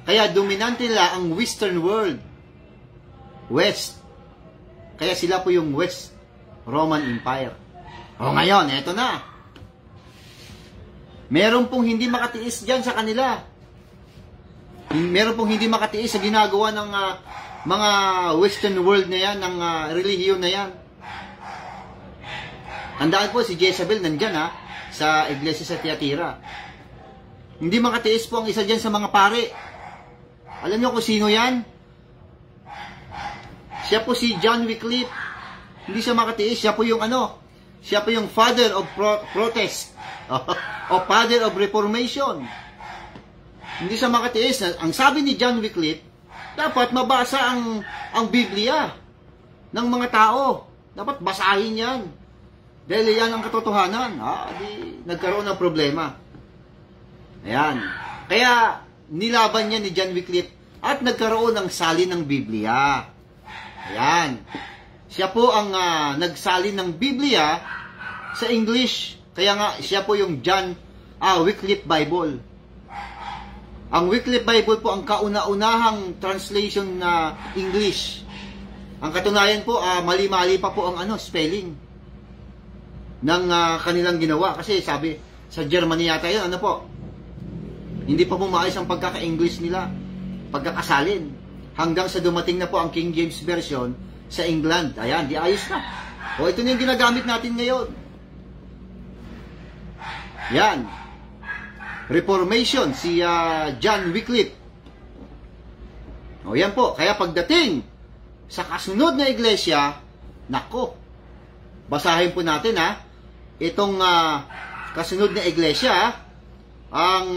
[SPEAKER 1] Kaya dominante nila ang Western world. West. Kaya sila po yung West Roman Empire. O ngayon, eto na. Meron pong hindi makatiis dyan sa kanila. Meron pong hindi makatiis sa ginagawa ng mga Western world na yan, ng relihiyon na yan. Tandaan po, si Jezebel nandyan sa iglesia sa Thyatira. Hindi makatiis po ang isa dyan sa mga pare. Alam niyo kung sino yan? Siya po si John Wycliffe. Hindi siya makatiis. Siya po yung siya po yung father of protest. O father of reformation. Hindi siya makatiis. Ang sabi ni John Wycliffe, dapat mabasa ang Biblia ng mga tao. Dapat basahin yan. Dahil yan ang katotohanan. Di nagkaroon ng problema. Ayan. Kaya, nilaban niya ni John Wycliffe at nagkaroon ng salin ng Biblia. Ayan. Siya po ang nagsalin ng Biblia sa English. Kaya nga, siya po yung Wycliffe Bible. Ang Wycliffe Bible po ang kauna-unahang translation na English. Ang katunayan po, mali-mali pa po ang spelling ng kanilang ginawa. Kasi sabi, sa Germany yata yun, hindi pa pumaayos ang pagkaka-English nila, pagkakasalin. Hanggang sa dumating na po ang King James Version sa England. Ayan, di ayos na. O, ito na yung ginagamit natin ngayon. Yan. Reformation, si John Wycliffe. O, yan po. Kaya pagdating sa kasunod na iglesia, nako, basahin po natin itong kasunod na iglesia. Ang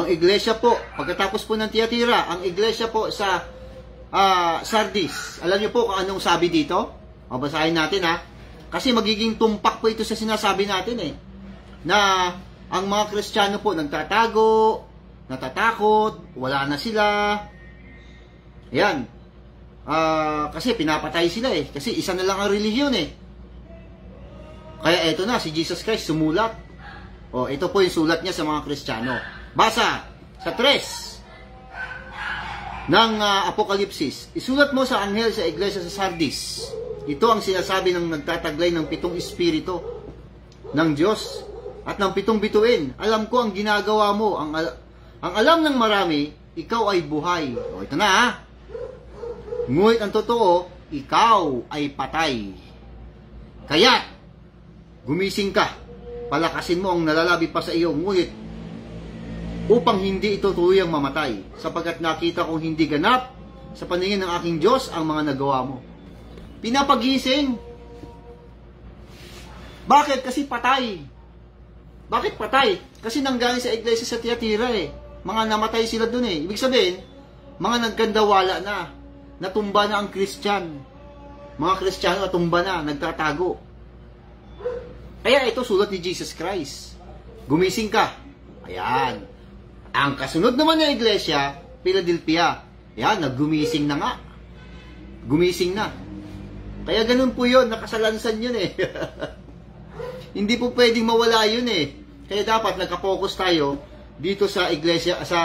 [SPEAKER 1] iglesia po, pagkatapos po ng Tiatira, ang iglesia po sa Sardis. Alam niyo po kung anong sabi dito? Basahin natin kasi magiging tumpak po ito sa sinasabi natin na ang mga Kristiyano po nagtatago, natatakot, wala na sila. Yan. Kasi pinapatay sila kasi isa na lang ang relihiyon Kaya eto na, si Jesus Christ sumulat. Ito po yung sulat niya sa mga Kristiyano. Basa sa 3 ng Apokalipsis. Isulat mo sa anghel sa iglesia sa Sardis. Ito ang sinasabi ng nagtataglay ng 7 espiritu ng Diyos at ng 7 bituin. Alam ko ang ginagawa mo. Ang alam ng marami, ikaw ay buhay. Ito na Ngunit ang totoo, ikaw ay patay. Kaya, gumising ka. Palakasin mo ang nalalabi pa sa iyo. Ngunit, upang hindi ito tuluyang mamatay, sapagkat nakita kong hindi ganap sa paningin ng aking Diyos ang mga nagawa mo. Pinapagising. Bakit? Kasi patay. Bakit patay? Kasi nanggaling sa iglesia sa Tiatira Mga namatay sila dun Ibig sabihin, mga naggandawala na. Natumba na ang Christian. Mga Kristiyano natumba na, nagtatago. Kaya ito sulat ni Jesus Christ. Gumising ka. Ayan. Ang kasunod naman na iglesia, Philadelphia. Ayan, naggumising na nga. Gumising na. Kaya ganun po yun, nakasalansan yun Hindi po pwedeng mawala yun Kaya dapat nagka-focus tayo dito sa iglesia, sa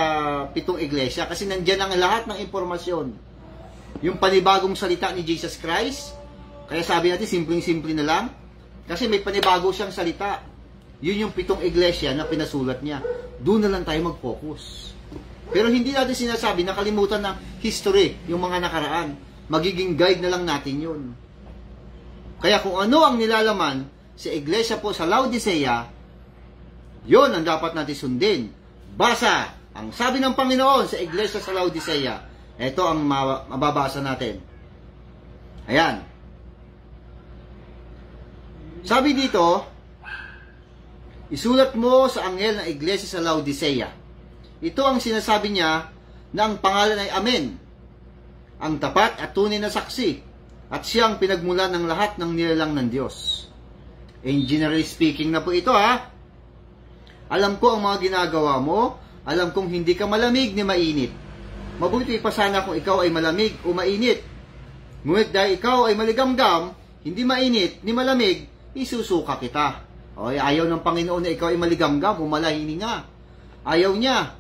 [SPEAKER 1] 7 iglesia. Kasi nandyan ang lahat ng impormasyon. Yung panibagong salita ni Jesus Christ. Kaya sabi natin, simpleng-simple na lang. Kasi may panibago siyang salita. Yun yung 7 iglesia na pinasulat niya. Doon na lang tayo mag-focus. Pero hindi natin sinasabi, nakalimutan ng history, yung mga nakaraan. Magiging guide na lang natin yun. Kaya kung ano ang nilalaman sa iglesia po sa Laodicea, yun ang dapat natin sundin. Basa ang sabi ng Panginoon sa iglesia sa Laodicea. Ito ang mababasa natin. Ayan. Sabi dito, isulat mo sa anghel ng iglesia sa Laodicea. Ito ang sinasabi niya na ang pangalan ay Amen. Ang tapat at tunay na saksi. At siyang pinagmulan ng lahat ng nilalang ng Diyos. In generally speaking na po ito Alam ko ang mga ginagawa mo. Alam kong hindi ka malamig ni mainit. Mabuti pa sana kung ikaw ay malamig o mainit. Ngunit dahil ikaw ay maligamgam, hindi mainit ni malamig, isusuka kita. Ayaw ng Panginoon na ikaw ay maligamgam o malahininga. Ayaw niya.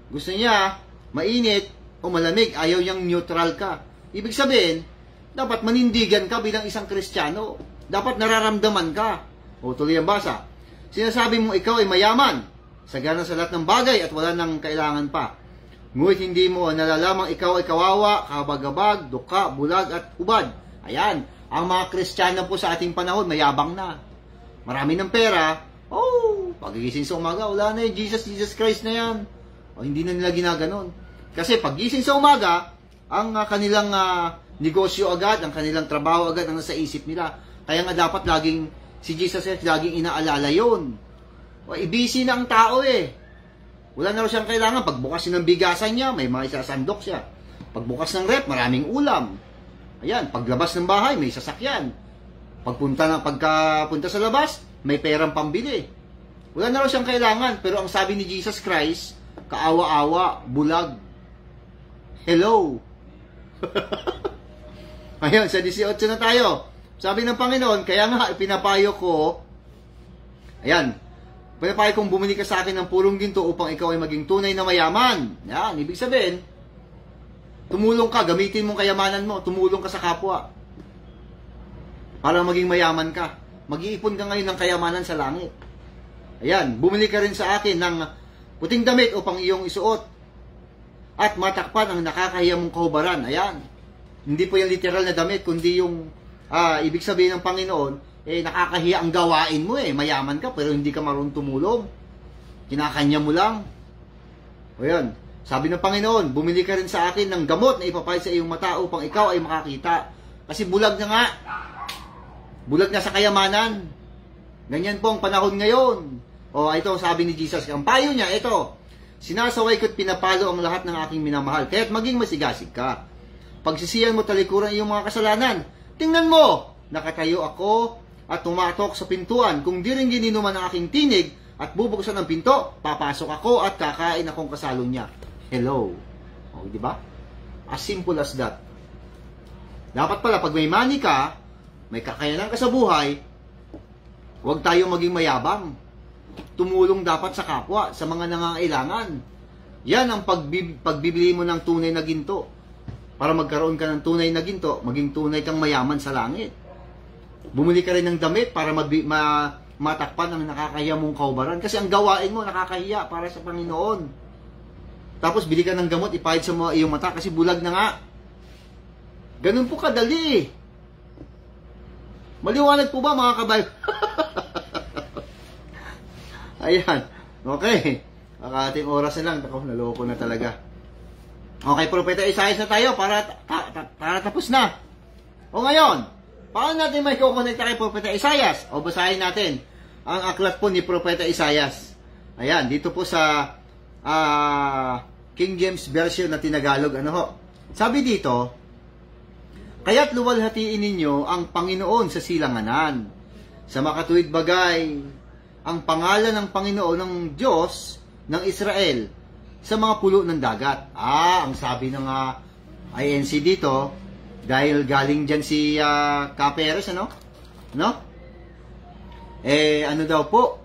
[SPEAKER 1] Gusto niya mainit o malamig. Ayaw niyang neutral ka. Ibig sabihin, dapat manindigan ka bilang isang Kristiyano. Dapat nararamdaman ka. Tuloy ang basa. Sinasabi mo ikaw ay mayaman, sagana sa lahat ng bagay at wala nang kailangan pa. Ngunit hindi mo nalalamang ikaw ay kawawa, kabagabag, duka, bulag at hubad. Ayan, ang mga Kristiyano po sa ating panahon, mayabang na. Marami ng pera. Pagigising sa umaga, wala na Jesus Christ na yan. Hindi na nila ginaganon. Kasi pagising sa umaga, ang kanilang negosyo agad, ang kanilang trabaho agad ang nasa isip nila. Kaya nga dapat laging, si Jesus Christ laging inaalala yun. Busy na ang tao Wala na rin siyang kailangan. Pagbukas ng bigasan niya, may mga isasandok siya. Pagbukas ng rep, maraming ulam. Ayan, paglabas ng bahay, may sasakyan. Pagkapunta sa labas, may perang pambili. Wala na rin siyang kailangan. Pero ang sabi ni Jesus Christ, kaawa-awa, bulag. Hello. Ayun, sa 18 na tayo. Sabi ng Panginoon, kaya nga ipinapayo ko, ayan, Pinapayag kong bumili ka sa akin ng purong ginto upang ikaw ay maging tunay na mayaman. Yan, ibig sabihin, tumulong ka, gamitin mong kayamanan mo, tumulong ka sa kapwa. Para maging mayaman ka. Mag-iipon ka ngayon ng kayamanan sa langit. Ayan, bumili ka rin sa akin ng puting damit upang iyong isuot. At matakpan ang nakakahiya mong kahubaran. Ayan. Hindi po yung literal na damit, kundi yung ibig sabihin ng Panginoon, nakakahiya ang gawain mo Mayaman ka, pero hindi ka marunong tumulong. Kinakanya mo lang. O yan. Sabi ng Panginoon, bumili ka rin sa akin ng gamot na ipapahid sa iyong mata upang ikaw ay makakita. Kasi bulag na nga. Bulag na sa kayamanan. Ganyan po ang panahon ngayon. O ito, sabi ni Jesus, ang payo niya, ito, sinasaway ko't pinapalo ang lahat ng aking minamahal, kaya't maging masigasig ka. Pagsisiyan mo talikuran iyong mga kasalanan. Tingnan mo, nakatayo ako at tumatok sa pintuan. Kung di rin gininuman ang aking tinig at bubuksan ang pinto, papasok ako at kakain akong kasalo niya. Hello. O, di ba? As simple as that. Dapat pala, pag may money ka, may kakayanan ka sa buhay, huwag tayong maging mayabang. Tumulong dapat sa kapwa, sa mga nangangailangan. Yan ang pagbibili mo ng tunay na ginto. Para magkaroon ka ng tunay na ginto, maging tunay kang mayaman sa langit. Bumili ka rin ng damit para matakpan ang nakakahiya mong kaubaran. Kasi ang gawain mo nakakahiya para sa Panginoon. Tapos bili ka ng gamot, ipahid sa iyong mata kasi bulag na nga. Ganun po kadali. Maliwanag po ba mga kabayo? Ayan. Okay. Ating oras na lang. Ako, naloko na talaga. Okay, Propeta Isaias na tayo para tapos na. O ngayon, paano natin may kukonekta kay Propeta Isaias? O basahin natin ang aklat po ni Propeta Isaias. Ayan, dito po sa King James Version na tinagalog. Ano ho? Sabi dito, kaya't luwalhatiin ninyo ang Panginoon sa silanganan. Sa makatuwid bagay, ang pangalan ng Panginoon ng Diyos ng Israel sa mga pulo ng dagat. Ang sabi ng INC dito, dahil galing dyan si Caperes, ano? No? Ano daw po?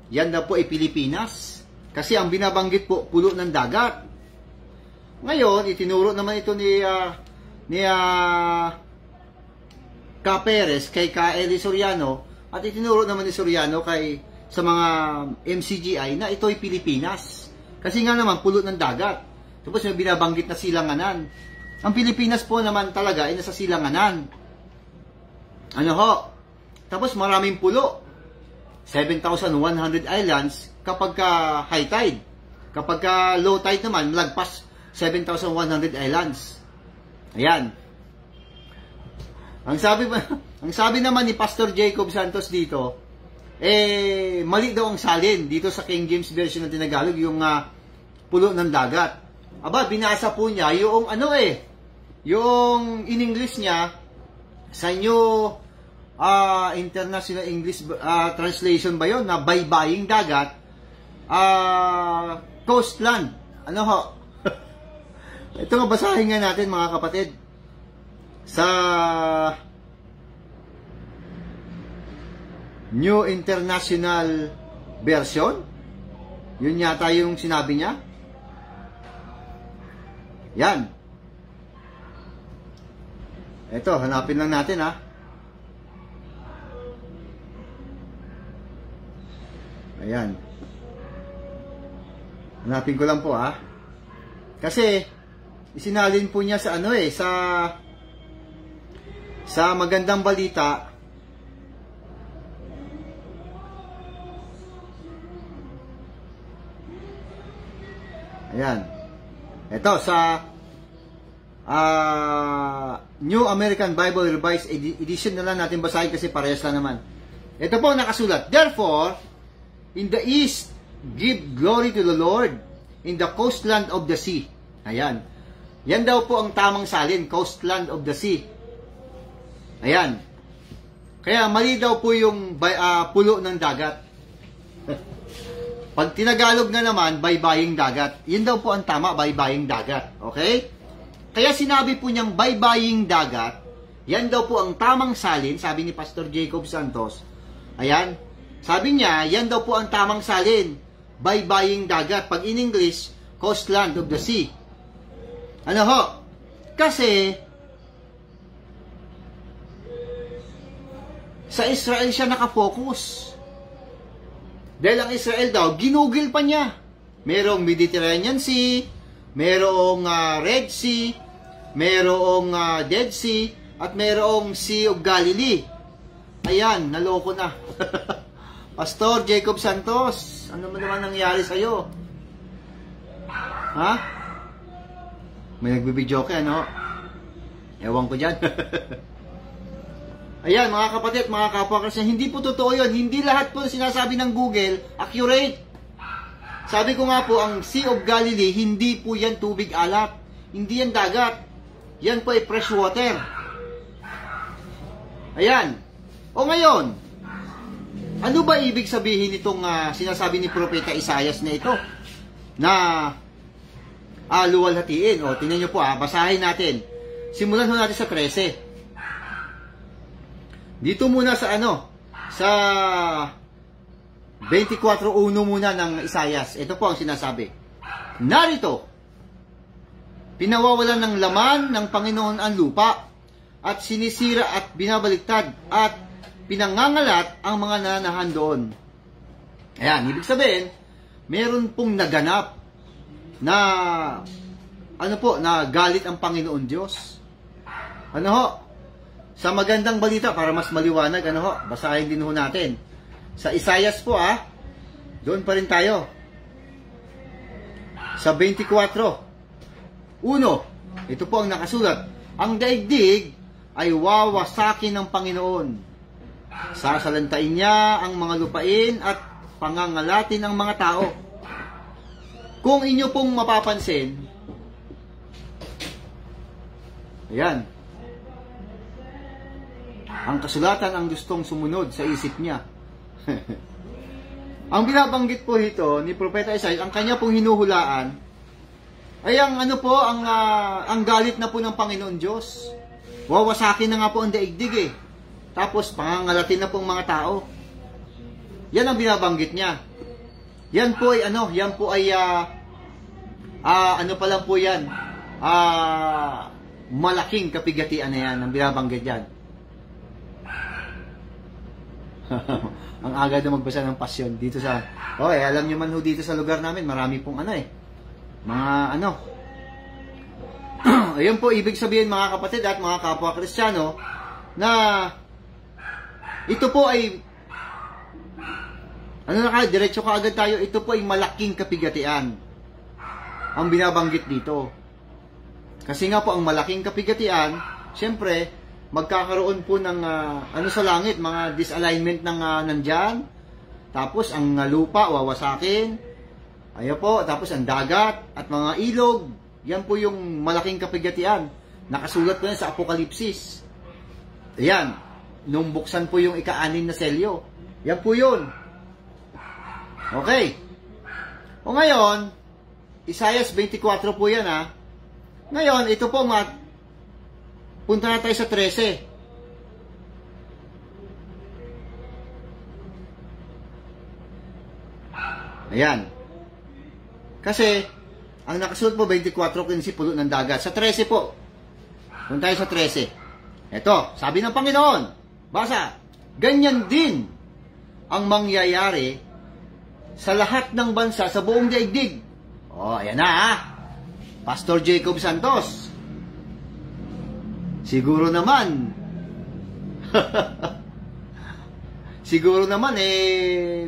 [SPEAKER 1] Yan daw po ay Pilipinas. Kasi ang binabanggit po, pulo ng dagat. Ngayon, itinuro naman ito ni Caperes kay K.L. Soriano at itinuro naman ni Soriano sa mga MCGI na ito ay Pilipinas. Kasi nga naman, pulot ng dagat. Tapos may binabanggit na silanganan. Ang Pilipinas po naman talaga ay nasa silanganan. Ano ho? Tapos maraming pulo. 7,100 islands kapag high tide. Kapag low tide naman, lagpas 7,100 islands. Ayan. Ang sabi naman ni Pastor Jacob Santos dito, mali daw ang salin dito sa King James Version ng tinagalog, yung pulo ng dagat. Aba, binasa po niya yung yung in English niya sa New International English Translation ba yun, na baybaying dagat, coastland. Ano ho? Ito nga, basahin nga natin mga kapatid sa New International Version. Yun yata yung sinabi niya. Yan. Ito, hanapin lang natin Ayan. Hanapin ko lang po Kasi isinalin po niya sa sa magandang balita. Ayan. Ito sa New American Bible Revised Edition na lang natin basahin kasi parehas lang naman. Ito po nakasulat. Therefore, in the east, give glory to the Lord in the coastland of the sea. Ayan. Yan daw po ang tamang salin, coastland of the sea. Ayan. Kaya mali daw po yung pulo ng dagat. Pag tinagalog na naman, baybaying dagat. Yun daw po ang tama, baybaying dagat. Okay? Kaya sinabi po niyang baybaying dagat, yan daw po ang tamang salin, sabi ni Pastor Jacob Santos. Ayan. Sabi niya, yan daw po ang tamang salin. Baybaying dagat. Pag in English, coastland of the sea. Ano ho? Kasi, sa Israel siya nakafocus. Dahil ang Israel daw, ginugil pa niya. Merong Mediterranean Sea, merong Red Sea, merong Dead Sea, at merong Sea of Galilee. Ayan, naloko na. Pastor Jacob Santos, ano naman nangyari sa'yo? Ha? May nagbibidyo ka, ano? Ewan ko dyan. Ayan, mga kapatid, mga kapwa Christian, hindi po totoo yun. Hindi lahat po sinasabi ng Google accurate. Sabi ko nga po, ang Sea of Galilee, hindi po yan tubig alat. Hindi yan dagat. Yan po ay fresh water. Ayan. O ngayon, ano ba ibig sabihin itong sinasabi ni Propeta Isaias na ito? Na luwalhatiin. O, tingnan nyo po, basahin natin. Simulan ho natin sa 13. Dito muna sa sa 24:1 muna ng Isaias. Ito po ang sinasabi. Narito, pinawawalan ng laman ng Panginoon ang lupa, at sinisira at binabaliktad, at pinangangalat ang mga nananahan doon. Ayan, ibig sabihin, meron pong naganap na, na galit ang Panginoon Diyos. Ano ho? Sa magandang balita, para mas maliwanag, basahin din ho natin. Sa Isaias po, doon pa rin tayo. Sa 24. Ito po ang nakasulat. Ang daigdig ay wawasakin ng Panginoon. Sasalantain niya ang mga lupain at pangangalatin ang mga tao. Kung inyo pong mapapansin, ayan, ang kasulatan ang gustong sumunod sa isip niya. Ang binabanggit po ito ni Propeta Isaias, ang kanya pong hinuhulaan, ay ang galit na po ng Panginoon Diyos. Wawasakin na nga po ang daigdig Tapos pangangalatin na po ang mga tao. Yan ang binabanggit niya. Yan po ay pa lang po yan. Malaking kapigatian na yan ang binabanggit yan. Ang aga na magbasa ng pasyon dito sa alam niyo man ho dito sa lugar namin, marami pong ayun po ibig sabihin, mga kapatid at mga kapwa Kristiyano, na ito po ay diretso kaagad tayo, ito po ay malaking kapigatian ang binabanggit dito. Kasi nga po ang malaking kapigatian, syempre magkakaroon po ng sa langit, mga disalignment ng nandyan. Tapos ang lupa wawasakin. Ayan po, tapos ang dagat at mga ilog. Yan po yung malaking kapigatian. Nakasulat po yan sa Apokalipsis. Ayan, nung buksan po yung ika-6 na selyo. Yan po yun. Okay. O ngayon, Isaias 24 po yan Ngayon, ito po punta na tayo sa 13. Ayan. Kasi, ang nakasulat po 24, kinsi pulo ng dagat. Sa 13 po. Punta tayo sa 13. Ito, sabi ng Panginoon. Basa. Ganyan din ang mangyayari sa lahat ng bansa sa buong daigdig. Ayan na Pastor Jacob Santos. Siguro naman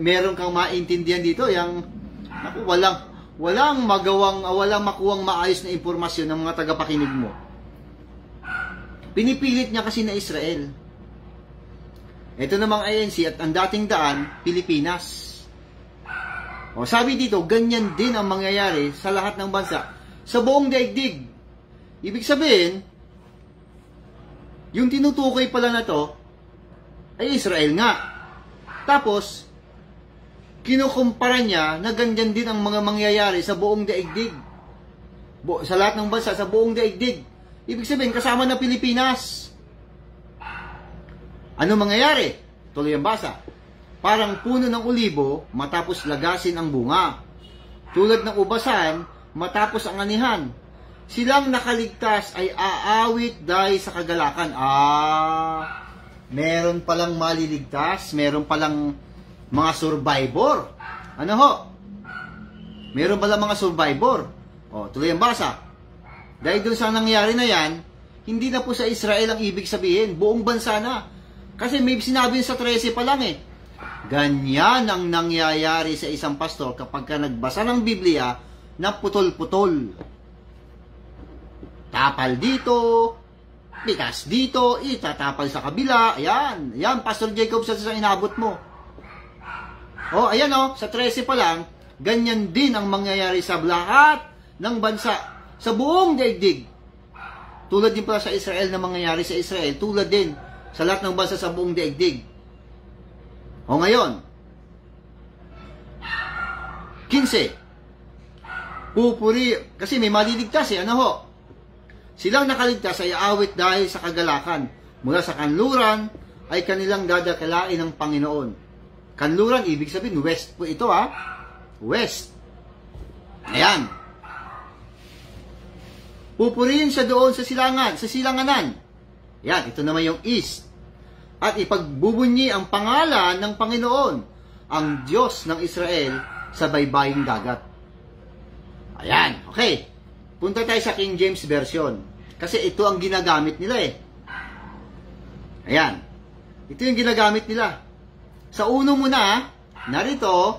[SPEAKER 1] meron kang maintindihan dito yung walang makuwang maayos na impormasyon ng mga tagapakinig mo. Pinipilit niya kasi na Israel. Ito namang INC at ang dating daan, Pilipinas. Sabi dito, ganyan din ang mangyayari sa lahat ng bansa sa buong daigdig. Ibig sabihin, yung tinutukoy pala na to ay Israel nga. Tapos, kinukumpara niya na ganyan din ang mga mangyayari sa buong daigdig. Sa lahat ng bansa, sa buong daigdig. Ibig sabihin, kasama na Pilipinas. Ano mangyayari? Tuloy ang basa. parang puno ng olibo matapos lagasin ang bunga. Tulad ng ubasan matapos ang anihan. Silang nakaligtas ay aawit dahil sa kagalakan. Meron palang maliligtas, meron palang mga survivor. Ano ho? Meron palang mga survivor. Tuloy ang basa. Dahil dun sa nangyari na yan, hindi na po sa Israel ang ibig sabihin, buong bansa na. Kasi may sinabi sa 13 pa lang eh. Ganyan ang nangyayari sa isang pastor kapag ka nagbasa ng Biblia na putol-putol. Tapal dito, pitas dito, itatapal sa kabila. Ayan, ayan, Pastor Jacob, sa inabot mo. Ayan sa 13 pa lang, ganyan din ang mangyayari sa lahat ng bansa, sa buong daigdig. Tulad din pala sa Israel na mangyayari sa Israel, tulad din sa lahat ng bansa sa buong daigdig. Ngayon, 15. Pupuri, kasi may maliligtas Silang nakaligtas ay aawit dahil sa kagalakan. Mula sa kanluran ay kanilang dadakalain ng Panginoon. Kanluran, ibig sabihin, west po ito West. Ayan. Pupurihin siya doon sa silanganan. Yan, ito naman yung east. At ipagbubunyi ang pangalan ng Panginoon, ang Diyos ng Israel, sa baybaying dagat. Ayan, okay. Punta tayo sa King James Version. Kasi ito ang ginagamit nila Ayan. Ito yung ginagamit nila. Sa uno muna, narito,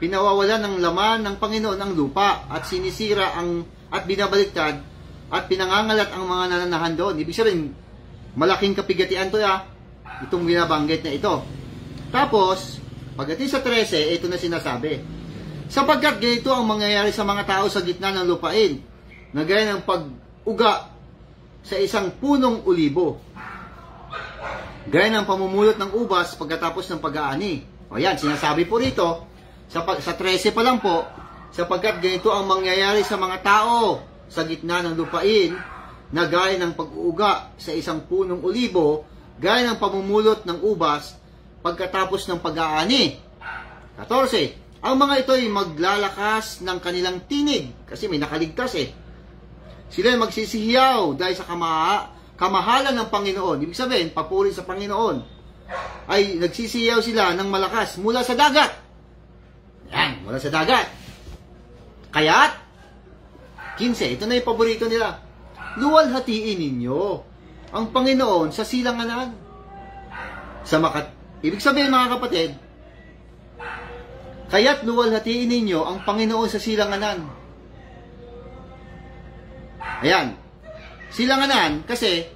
[SPEAKER 1] pinawawalan ng laman ng Panginoon ang lupa at sinisira at binabaliktad at pinangangalat ang mga nananahan doon. Ibig sabihin, malaking kapigatian to itong binabanggit na ito. Tapos, pagdating sa 13, ito na sinasabi. Sapagkat ganito ang mangyayari sa mga tao sa gitna ng lupain, na gaya ng pag-uga sa isang punong olibo, gaya ng pamumulot ng ubas pagkatapos ng pag-aani. Yan, sinasabi po rito, sa 13 pa lang po, sapagkat ganito ang mangyayari sa mga tao sa gitna ng lupain, na gaya ng pag-uuga sa isang punong olibo, gaya ng pamumulot ng ubas pagkatapos ng pag-aani. 14. Ang mga ito ay maglalakas ng kanilang tinig, kasi may nakaligtas Sila ay magsisihiyaw dahil sa kamahalan ng Panginoon. Ibig sabihin, papuri sa Panginoon. Ay nagsisihiyaw sila ng malakas mula sa dagat. Yan, mula sa dagat. Kaya't, 15, ito na yung paborito nila. Luwalhatiin ninyo ang Panginoon sa silanganan. Ibig sabihin, mga kapatid, kaya't luwalhatiin ninyo ang Panginoon sa silanganan. Ayan. Silanganan kasi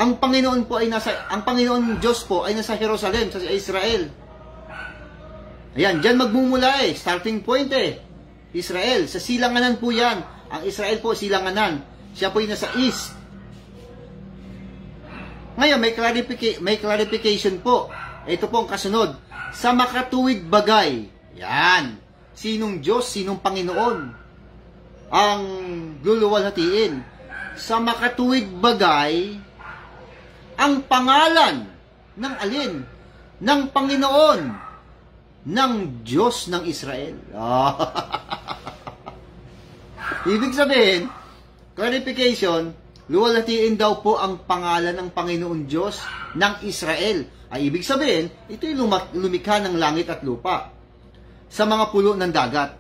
[SPEAKER 1] ang Panginoon Diyos po ay nasa Jerusalem, sa Israel. Ayan, diyan magmumula starting point Israel, sa silanganan po 'yan. Ang Israel po silanganan. Siya po ay nasa east. Ngayon may clarification po. Ito po ang kasunod. Sa makatuwid bagay. Yan. Sinong Diyos, sinong Panginoon ang luluwalhatiin? Sa makatuwid bagay, ang pangalan ng alin? Ng Panginoon, ng Diyos ng Israel. Ibig sabihin, clarification, luwalhatiin daw po ang pangalan ng Panginoon Diyos ng Israel. Ay ibig sabihin, ito'y lumikha ng langit at lupa sa mga pulo ng dagat.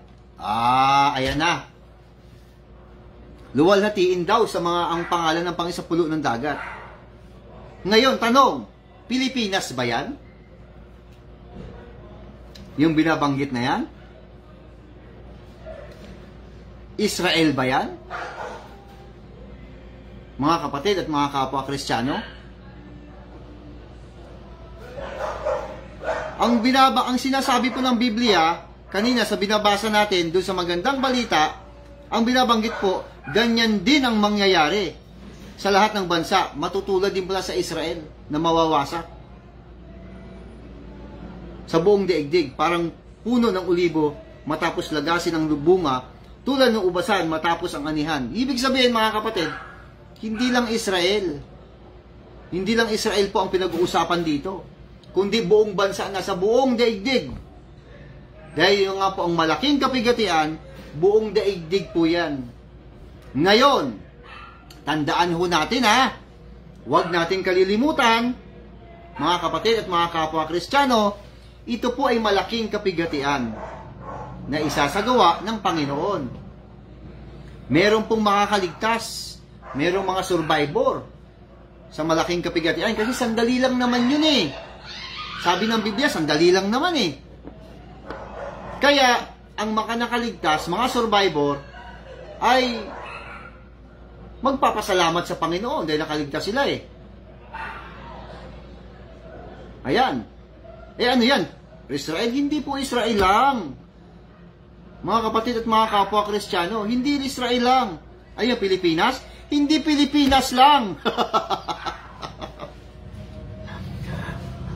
[SPEAKER 1] Ayan na. Luwalhatiin daw ang pangalan ng Panginoon sa pulo ng dagat. Ngayon, tanong, Pilipinas ba yan? Yung binabanggit na yan? Israel ba yan? Mga kapatid at mga kapwa Kristiyano? Ang sinasabi po ng Biblia, kanina sa binabasa natin, doon sa magandang balita, ang binabanggit po, ganyan din ang mangyayari sa lahat ng bansa. Matutulad din pala sa Israel na mawawasak. Sa buong daigdig, parang puno ng olibo matapos lagasin ng bunga, tulad ng ubasan matapos ang anihan. Ibig sabihin, mga kapatid, hindi lang Israel po ang pinag-uusapan dito. kundi buong bansa na sa buong daigdig. Dahil yung nga po ang malaking kapigatian, buong daigdig po yan. Ngayon, tandaan ho natin huwag natin kalilimutan, mga kapatid at mga kapwa Kristiyano, ito po ay malaking kapigatian na isasagawa ng Panginoon. Meron pong makakaligtas, merong mga survivor sa malaking kapigatian kasi sandali lang naman yun Sabi ng Biblia, sandali lang naman Kaya, ang makanakaligtas, mga survivor, ay magpapasalamat sa Panginoon dahil nakaligtas sila Ayan. Ano yan? Israel, hindi po Israel lang. Mga kapatid at mga kapwa Kristiyano, hindi Israel lang. Ayan, Pilipinas? Hindi Pilipinas lang.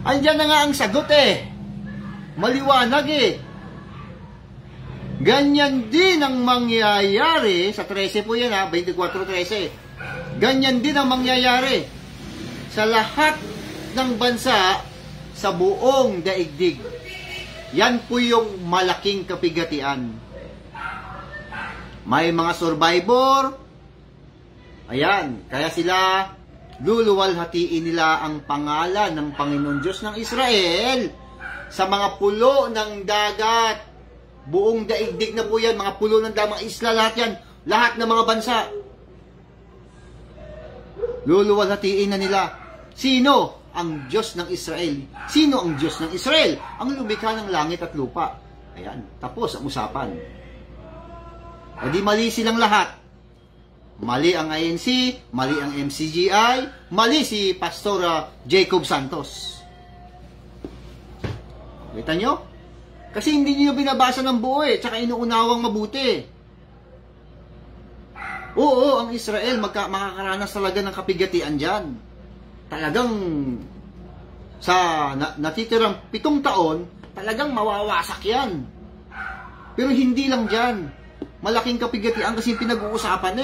[SPEAKER 1] Andiyan na nga ang sagot Maliwanag Ganyan din ang mangyayari, sa 13 po yan 24:13. Ganyan din ang mangyayari sa lahat ng bansa sa buong daigdig. Yan po yung malaking kapigatian. May mga survivor, ayan, kaya sila luluwalhatiin nila ang pangalan ng Panginoon Diyos ng Israel sa mga pulo ng dagat. Buong daigdig na po yan, mga pulo ng dagat, mga isla, lahat yan, lahat ng mga bansa. Luluwalhatiin na nila. Sino ang Diyos ng Israel? Sino ang Diyos ng Israel? Ang lumikha ng langit at lupa. Ayan, tapos ang usapan. O di mali silang lahat. Mali ang INC, mali ang MCGI, mali si Pastor Jacob Santos. Kita nyo? Kasi hindi nyo binabasa ng buo tsaka inuunawang mabuti. Oo, ang Israel makakaranas talaga ng kapigatian dyan. Talagang sa natitirang 7 taon, talagang mawawasak yan. Pero hindi lang dyan. Malaking kapigatian kasi pinag-uusapan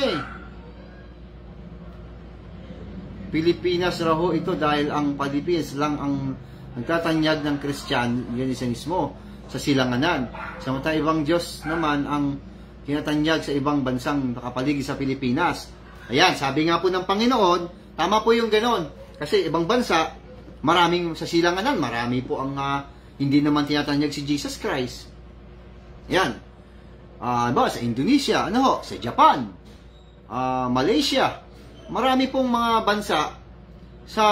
[SPEAKER 1] Pilipinas raho ito dahil ang Pilipinas lang ang nagtatanyag ng Kristyanismo sa silanganan. Samantala ibang Diyos naman ang tinatanyag sa ibang bansang nakapaligid sa Pilipinas. Ayan, sabi nga po ng Panginoon, tama po yung ganon. Kasi ibang bansa, maraming sa silanganan, marami po ang hindi naman tinatanyag si Jesus Christ. Ayan. Sa Indonesia, sa Japan, Malaysia, marami pong mga bansa sa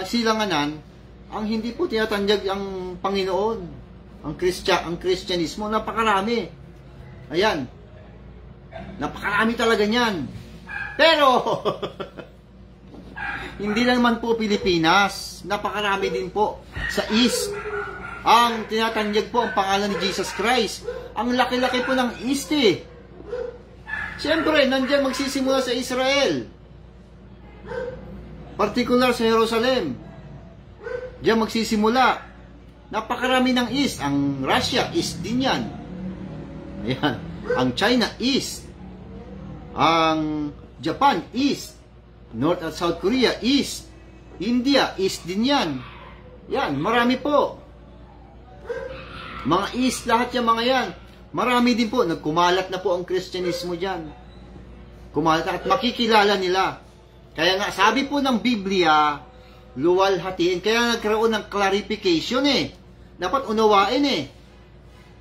[SPEAKER 1] silanganan ang hindi po tinatanyag ang Panginoon. Ang Kristyanismo, napakarami. Ayan. Napakarami talaga niyan. Pero, hindi lang naman po Pilipinas. Napakarami din po sa East. Ang tinatanyag po ang pangalan ni Jesus Christ. Ang laki-laki po ng East Siyempre, nandiyan magsisimula sa Israel. Particular sa Jerusalem. Diyan magsisimula. Napakarami ng East. Ang Russia, East din yan. Ayan. Ang China, East. Ang Japan, East. North at South Korea, East. India, East din yan. Yan, marami po. Mga East, lahat yung mga yan. Marami din po. Nagkumalat na po ang Kristyanismo dyan. Kumalat at makikilala nila. Kaya nga, sabi po ng Biblia, luwalhatiin. Kaya nagkaroon ng clarification Dapat unawain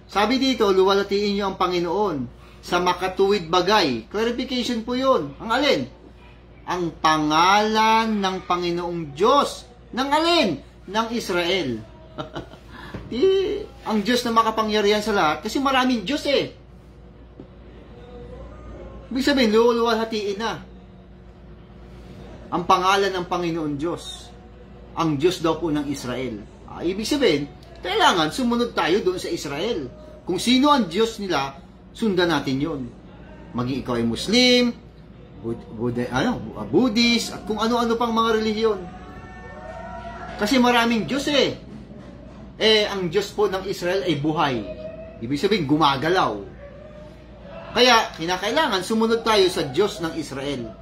[SPEAKER 1] Sabi dito, luwalhatiin nyo ang Panginoon sa makatuwid bagay. Clarification po yun. Ang alin? Ang pangalan ng Panginoong Diyos. Ng alin? Ng Israel. Ang Diyos na makapangyarihan sa lahat. Kasi maraming Diyos Ibig sabihin, luwalhatiin na. Ang pangalan ng Panginoon Diyos. Ang Diyos daw po ng Israel. Ibig sabihin, kailangan sumunod tayo doon sa Israel. Kung sino ang Diyos nila, sundan natin yon. Maging ikaw ay Muslim, Buddhist, at kung ano-ano pang mga relihiyon. Kasi maraming Diyos ang Diyos po ng Israel ay buhay. Ibig sabihin, gumagalaw. Kaya, kinakailangan sumunod tayo sa Diyos ng Israel.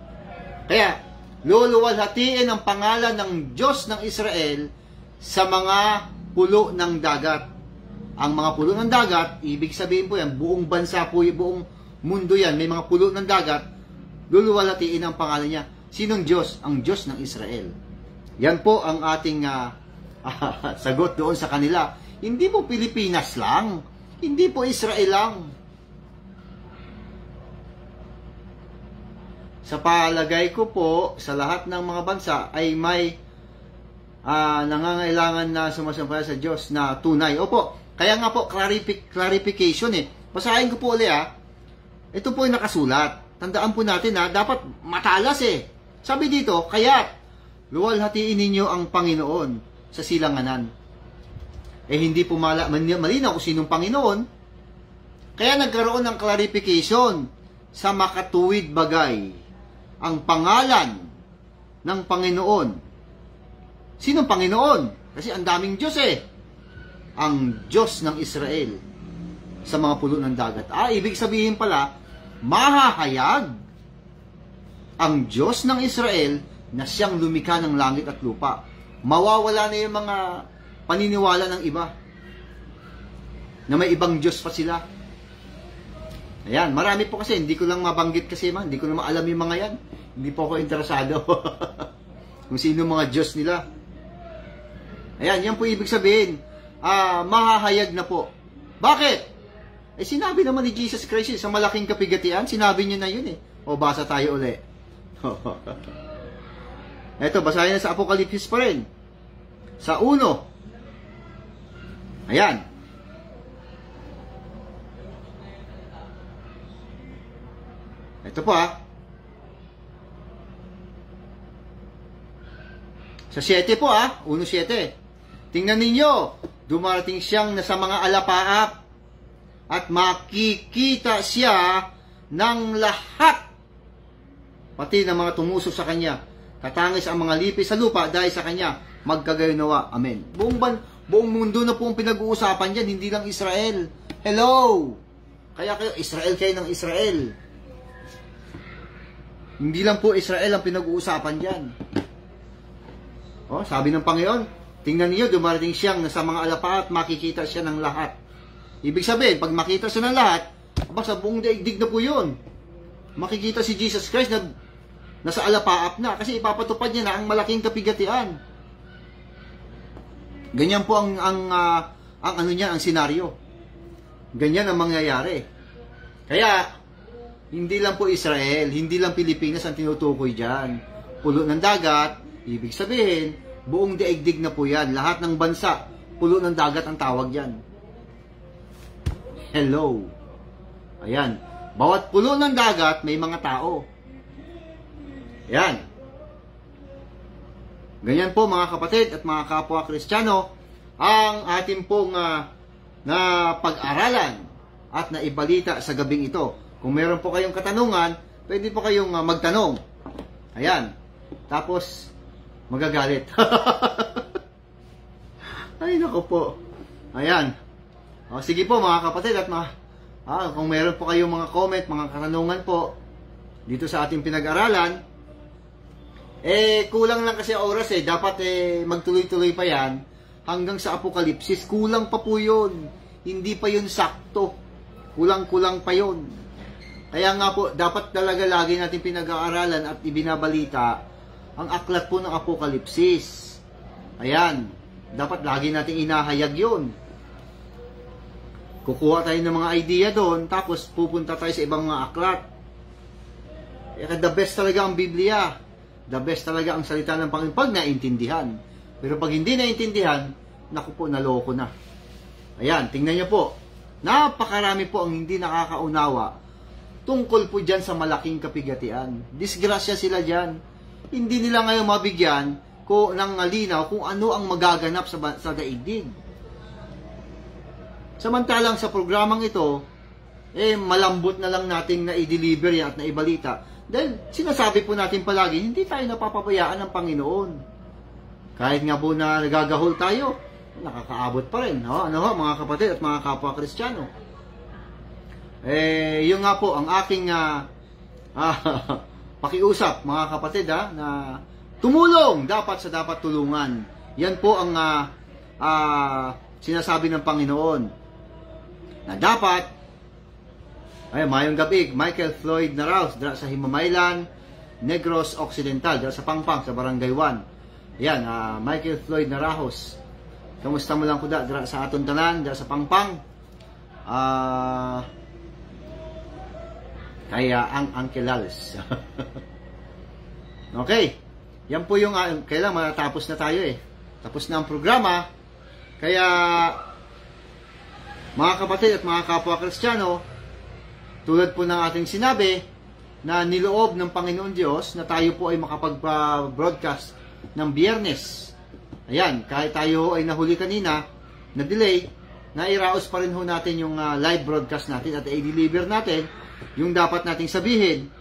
[SPEAKER 1] Kaya, luluwalhatiin ang pangalan ng Diyos ng Israel sa mga pulo ng dagat. Ang mga pulo ng dagat, ibig sabihin po yan, buong bansa po, buong mundo yan, may mga pulo ng dagat, luluwalatiin ang pangalan niya. Sinong Diyos? Ang Diyos ng Israel. Yan po ang ating sagot doon sa kanila. Hindi po Pilipinas lang, hindi po Israel lang. Sa palagay ko po, sa lahat ng mga bansa ay may nangangailangan na sumasampalaya sa Diyos na tunay. Opo, kaya nga po, clarification eh. Basahin ko po ulit Ito po yung nakasulat. Tandaan po natin dapat matalas eh. Sabi dito, kaya't luwalhatiin ninyo ang Panginoon sa silanganan. Hindi po malinaw kung sinong Panginoon. Kaya nagkaroon ng clarification sa makatuwid bagay. Ang pangalan ng Panginoon. Sinong Panginoon? Kasi ang daming Diyos eh. Ang Diyos ng Israel sa mga pulo ng dagat. Ibig sabihin pala, mahahayag ang Diyos ng Israel na siyang lumikha ng langit at lupa. Mawawala na yung mga paniniwala ng iba na may ibang Diyos pa sila. Ayan, marami po kasi, hindi ko lang mabanggit kasi hindi ko na maalam yung mga yan. Hindi po ako interesado kung sino mga Diyos nila. Ayan, yan po ibig sabihin, mahahayag na po. Bakit? Sinabi naman ni Jesus Christ sa malaking kapigatian, sinabi niya na yun eh. Basa tayo uli. Eto, basahin na sa Apokalipsis pa rin. Sa 1. Ayan. Ito po Sa 7 po 1:7. Tingnan ninyo, dumarating siyang nasa mga alapaap at makikita siya ng lahat, pati ng mga tumuso sa kanya. Tatangis ang mga lipi sa lupa dahil sa kanya. Magkagayon nawa. Amen. Buong mundo na po ang pinag-uusapan dyan, hindi lang Israel. Hello! Kaya kayo, Israel kayo ng Israel. Hindi lang po Israel ang pinag-uusapan dyan. Sabi ng Panginoon, tingnan niyo, dumarating siyang nasa mga alapaap, makikita siya ng lahat. Ibig sabihin, pag makita siya ng lahat, sa buong daigdig na po yun. Makikita si Jesus Christ na nasa alapaap na kasi ipapatupad niya na ang malaking kapigatian. Ganyan po ang senaryo. Ganyan ang mangyayari. Kaya hindi lang po Israel, hindi lang Pilipinas ang tinutukoy diyan. Pulo ng dagat, ibig sabihin, buong daigdig na po yan. Lahat ng bansa, pulo ng dagat ang tawag yan. Hello. Ayan. Bawat pulo ng dagat, may mga tao. Ayan. Ganyan po mga kapatid at mga kapwa Kristiyano, ang ating pong na pag-aralan at naibalita sa gabing ito. Kung meron po kayong katanungan, pwede po kayong magtanong. Ayan. Tapos, magagalit. Ay, naku po. Ayan. Sige po mga kapatid at kung meron po kayong mga comment, mga katanungan po dito sa ating pinag-aralan, kulang lang kasi oras dapat magtuloy-tuloy pa yan hanggang sa Apokalipsis. Kulang pa po yun. Hindi pa yun sakto. Kulang-kulang pa yun. Kaya nga po, dapat talaga lagi natin pinag-aaralan at ibinabalita ang aklat po ng Apokalipsis. Ayan. Dapat lagi natin inahayag yun. Kukuha tayo ng mga idea doon, tapos pupunta tayo sa ibang mga aklat. The best talaga ang Biblia. The best talaga ang salita ng Panginoon pag naintindihan. Pero pag hindi naintindihan, naku po, naloko na. Ayan, tingnan niyo po. Napakarami po ang hindi nakakaunawa tungkol po dyan sa malaking kapigatian. Disgrasya sila dyan. Hindi nila ngayon mabigyan ng linaw kung ano ang magaganap sa daigdig. Samantalang sa programang ito, malambot na lang nating na-deliver yan at naibalita. Dahil sinasabi po natin palagi, hindi tayo napapabayaan ng Panginoon. Kahit nga po na nagagahol tayo, nakakaabot pa rin. Mga kapatid at mga kapwa Kristiyano. Yun nga po ang aking pakiusap, mga kapatid, na tumulong dapat tulungan. Yan po ang sinasabi ng Panginoon na dapat ay mayong gabi Michael Floyd Naraus dira sa Himamaylan, Negros Occidental, dira sa Pangpang sa Barangay 1. Yan, Michael Floyd Naraus. Kamusta mo lang ko dira sa aton tanan, dira sa Pangpang. Kaya ang Uncle Lals. Okay. Yan po yung kailang matapos na tayo eh. Tapos na ang programa. Kaya mga kapatid at mga kapwa Kristiyano, tulad po ng ating sinabi na niloob ng Panginoon Diyos na tayo po ay makapag-broadcast ng Biyernes. Ayan, kahit tayo ay nahuli kanina, na delay, nairaos pa rin ho natin yung live broadcast natin at i-deliver natin yung dapat nating sabihin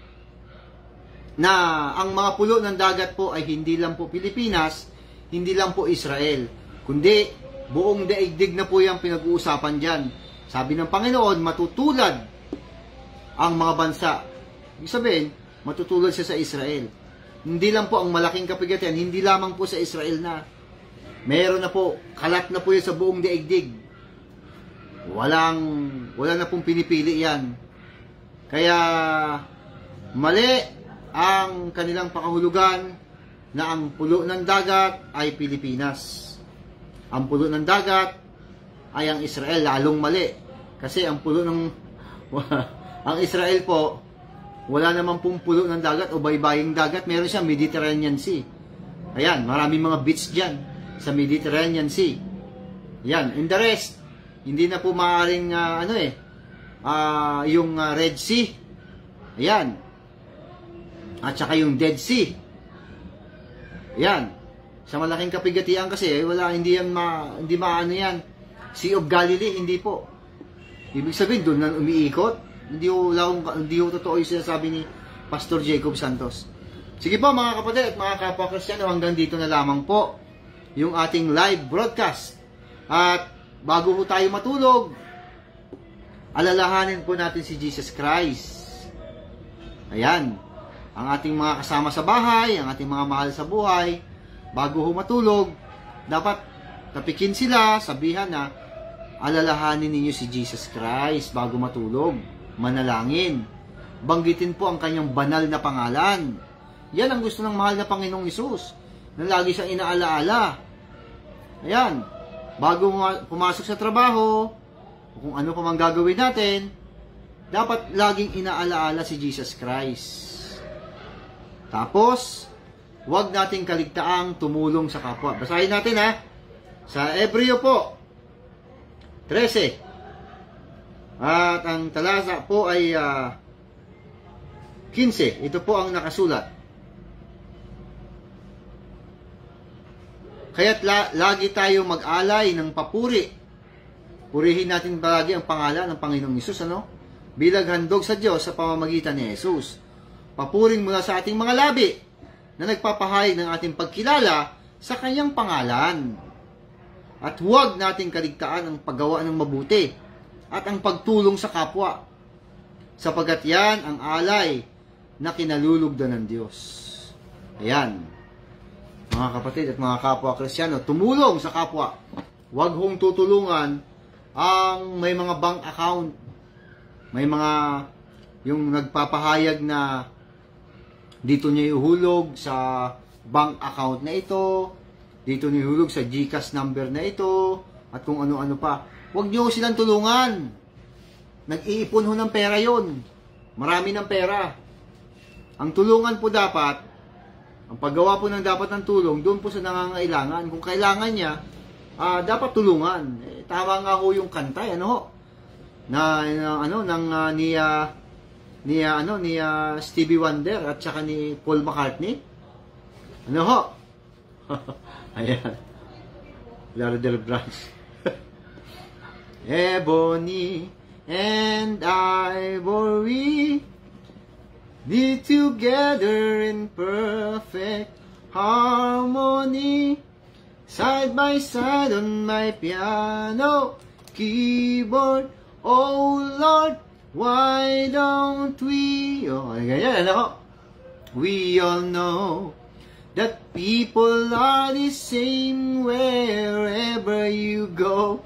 [SPEAKER 1] na ang mga pulo ng dagat po ay hindi lang po Pilipinas, hindi lang po Israel, kundi buong daigdig na po yung pinag-uusapan dyan. Sabi ng Panginoon, matutulad ang mga bansa. Ibig sabihin, matutulad siya sa Israel. Hindi lang po ang malaking kapigatian, hindi lamang po sa Israel na. Meron na po, kalat na po yun sa buong daigdig. Wala na pong pinipili yan. Kaya, mali ang kanilang pakahulugan na ang pulo ng dagat ay Pilipinas. Ang pulo ng dagat ay ang Israel, lalong mali. Kasi ang pulo ng ang Israel po, wala namang pong pulo ng dagat o baybaying dagat. Meron siyang Mediterranean Sea. Ayan, maraming mga beach dyan sa Mediterranean Sea. Ayan, in the rest, hindi na po maaaring yung Red Sea. Ayan. At saka yung Dead Sea. Ayan. Sa malaking kapigatian kasi, hindi maano yan. Sea of Galilee, hindi po. Ibig sabihin, doon na umiikot. Hindi ho totoo yung sinasabi ni Pastor Jacob Santos. Sige po mga kapatid at mga kapwa Kristiyano, hanggang dito na lamang po yung ating live broadcast. At bago po tayo matulog, alalahanin po natin si Jesus Christ. Ayan. Ang ating mga kasama sa bahay, ang ating mga mahal sa buhay, bago matulog, dapat tapikin sila, sabihan na, alalahanin ninyo si Jesus Christ bago matulog. Manalangin. Banggitin po ang kanyang banal na pangalan. Yan ang gusto ng mahal na Panginoong Hesus, na lagi siyang inaalaala. Ayan. Bago pumasok sa trabaho, o kung ano pa mang gagawin natin, dapat laging inaalaala si Jesus Christ. Tapos, huwag nating kaligtaang tumulong sa kapwa. Basahin natin sa Hebreo po, 13. At ang talasa po ay 15. Ito po ang nakasulat. Kaya't lagi tayo mag-alay ng papuri. Purihin natin palagi ang pangalan ng Panginoong Hesus, bilang handog sa Diyos sa pamamagitan ni Hesus. Papuring mula sa ating mga labi na nagpapahayag ng ating pagkilala sa kanyang pangalan. At huwag nating kaligtaan ang paggawa ng mabuti at ang pagtulong sa kapwa, sapagat yan ang alay na kinalulugdan ng Diyos. Ayan, mga kapatid at mga kapwa Kristiyano, tumulong sa kapwa. Huwag hong tutulungan ang may mga bank account, may mga yung nagpapahayag na dito niya ihulog sa bank account na ito, dito niya ihulog sa GCash number na ito, at kung ano-ano pa. Huwag niyo silang tulungan. Nag-iipon ho ng pera yon. Marami ng pera. Ang tulungan po dapat, ang paggawa po ng dapat ng tulong, doon po sa nangangailangan. Kung kailangan niya, dapat tulungan. Tama nga ho yung kanta, ni Stevie Wonder at saka ni Paul McCartney. Ayan. Lardel Branch. Ebony and ivory knit together in perfect harmony, side by side on my piano keyboard. Oh Lord, why don't we, ganyan, We all know that people are the same wherever you go.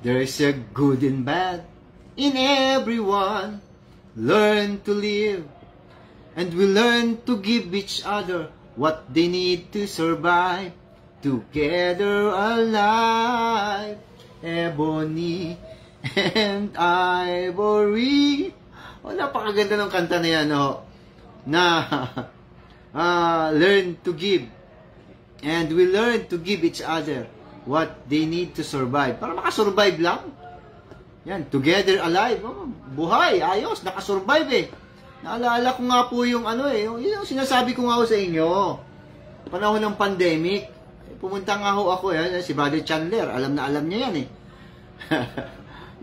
[SPEAKER 1] There's a good and bad in everyone. Learn to live, and we learn to give each other what they need to survive. Together alive, ebony and ivory. Oh, napakaganda ng kanta na yan, oh. Na learn to give, and we learn to give each other what they need to survive. Para makasurvive lang. Yan, together alive. Oh, buhay, ayos, nakasurvive eh. Naalala ko nga po yung yung sinasabi ko nga ho sa inyo. Panahon ng pandemic, pumunta nga ho ako si Brother Chandler, alam niya yan eh.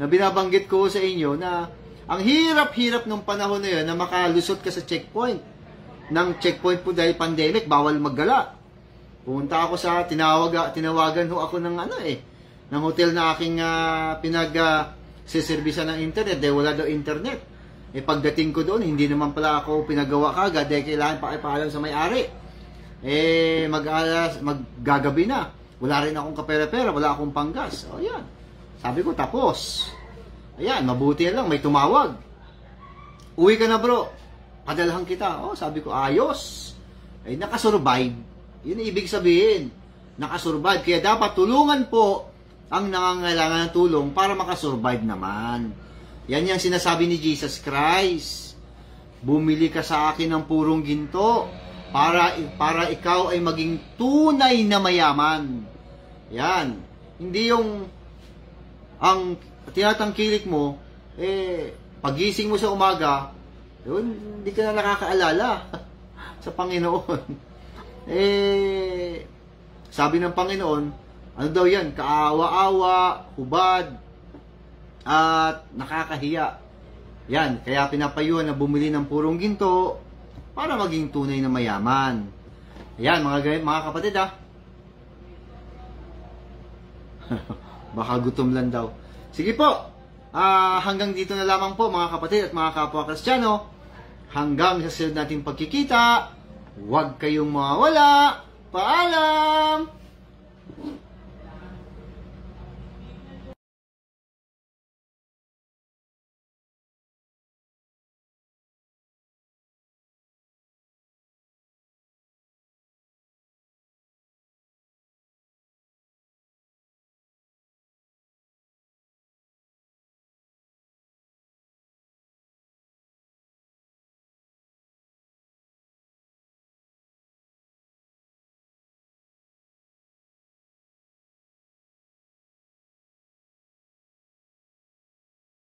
[SPEAKER 1] Na binabanggit ko sa inyo na ang hirap-hirap nung panahon na yun na makalusot ka sa checkpoint. Ng checkpoint po dahil pandemic, bawal maggala. Pumunta ako sa tinawagan ho ako ng ng hotel na aking siservisan ng internet dahil wala daw internet. Pagdating ko doon, hindi naman pala ako pinagawa kagad dahil kailangan pakipaalam sa may-ari. Maggagabi na. Wala rin akong kapera-pera, wala akong panggas. O yan. Sabi ko, tapos. Ayan, mabuti na lang, may tumawag. Uwi ka na bro. Padalhan kita. O, sabi ko, ayos. Nakasurvive. Yun ang ibig sabihin. Nakasurvive. Kaya dapat tulungan po ang nangangailangan ng tulong para makasurvive naman. Yan yung sinasabi ni Jesus Christ. Bumili ka sa akin ng purong ginto para ikaw ay maging tunay na mayaman. Yan. Hindi yung ang tinatangkilik mo, pagising mo sa umaga, yun, hindi ka na nakakaalala sa Panginoon. Sabi ng Panginoon, ano daw yan? Kaawa-awa, hubad, at nakakahiya. Yan, kaya pinapayuhan na bumili ng purong ginto para maging tunay na mayaman. Ayan, mga kapatid Baka gutom lang daw. Sige po, hanggang dito na lamang po mga kapatid at mga kapwa Kristiyano. Hanggang sa sunod nating pagkikita, huwag kayong mawawala. Paalam!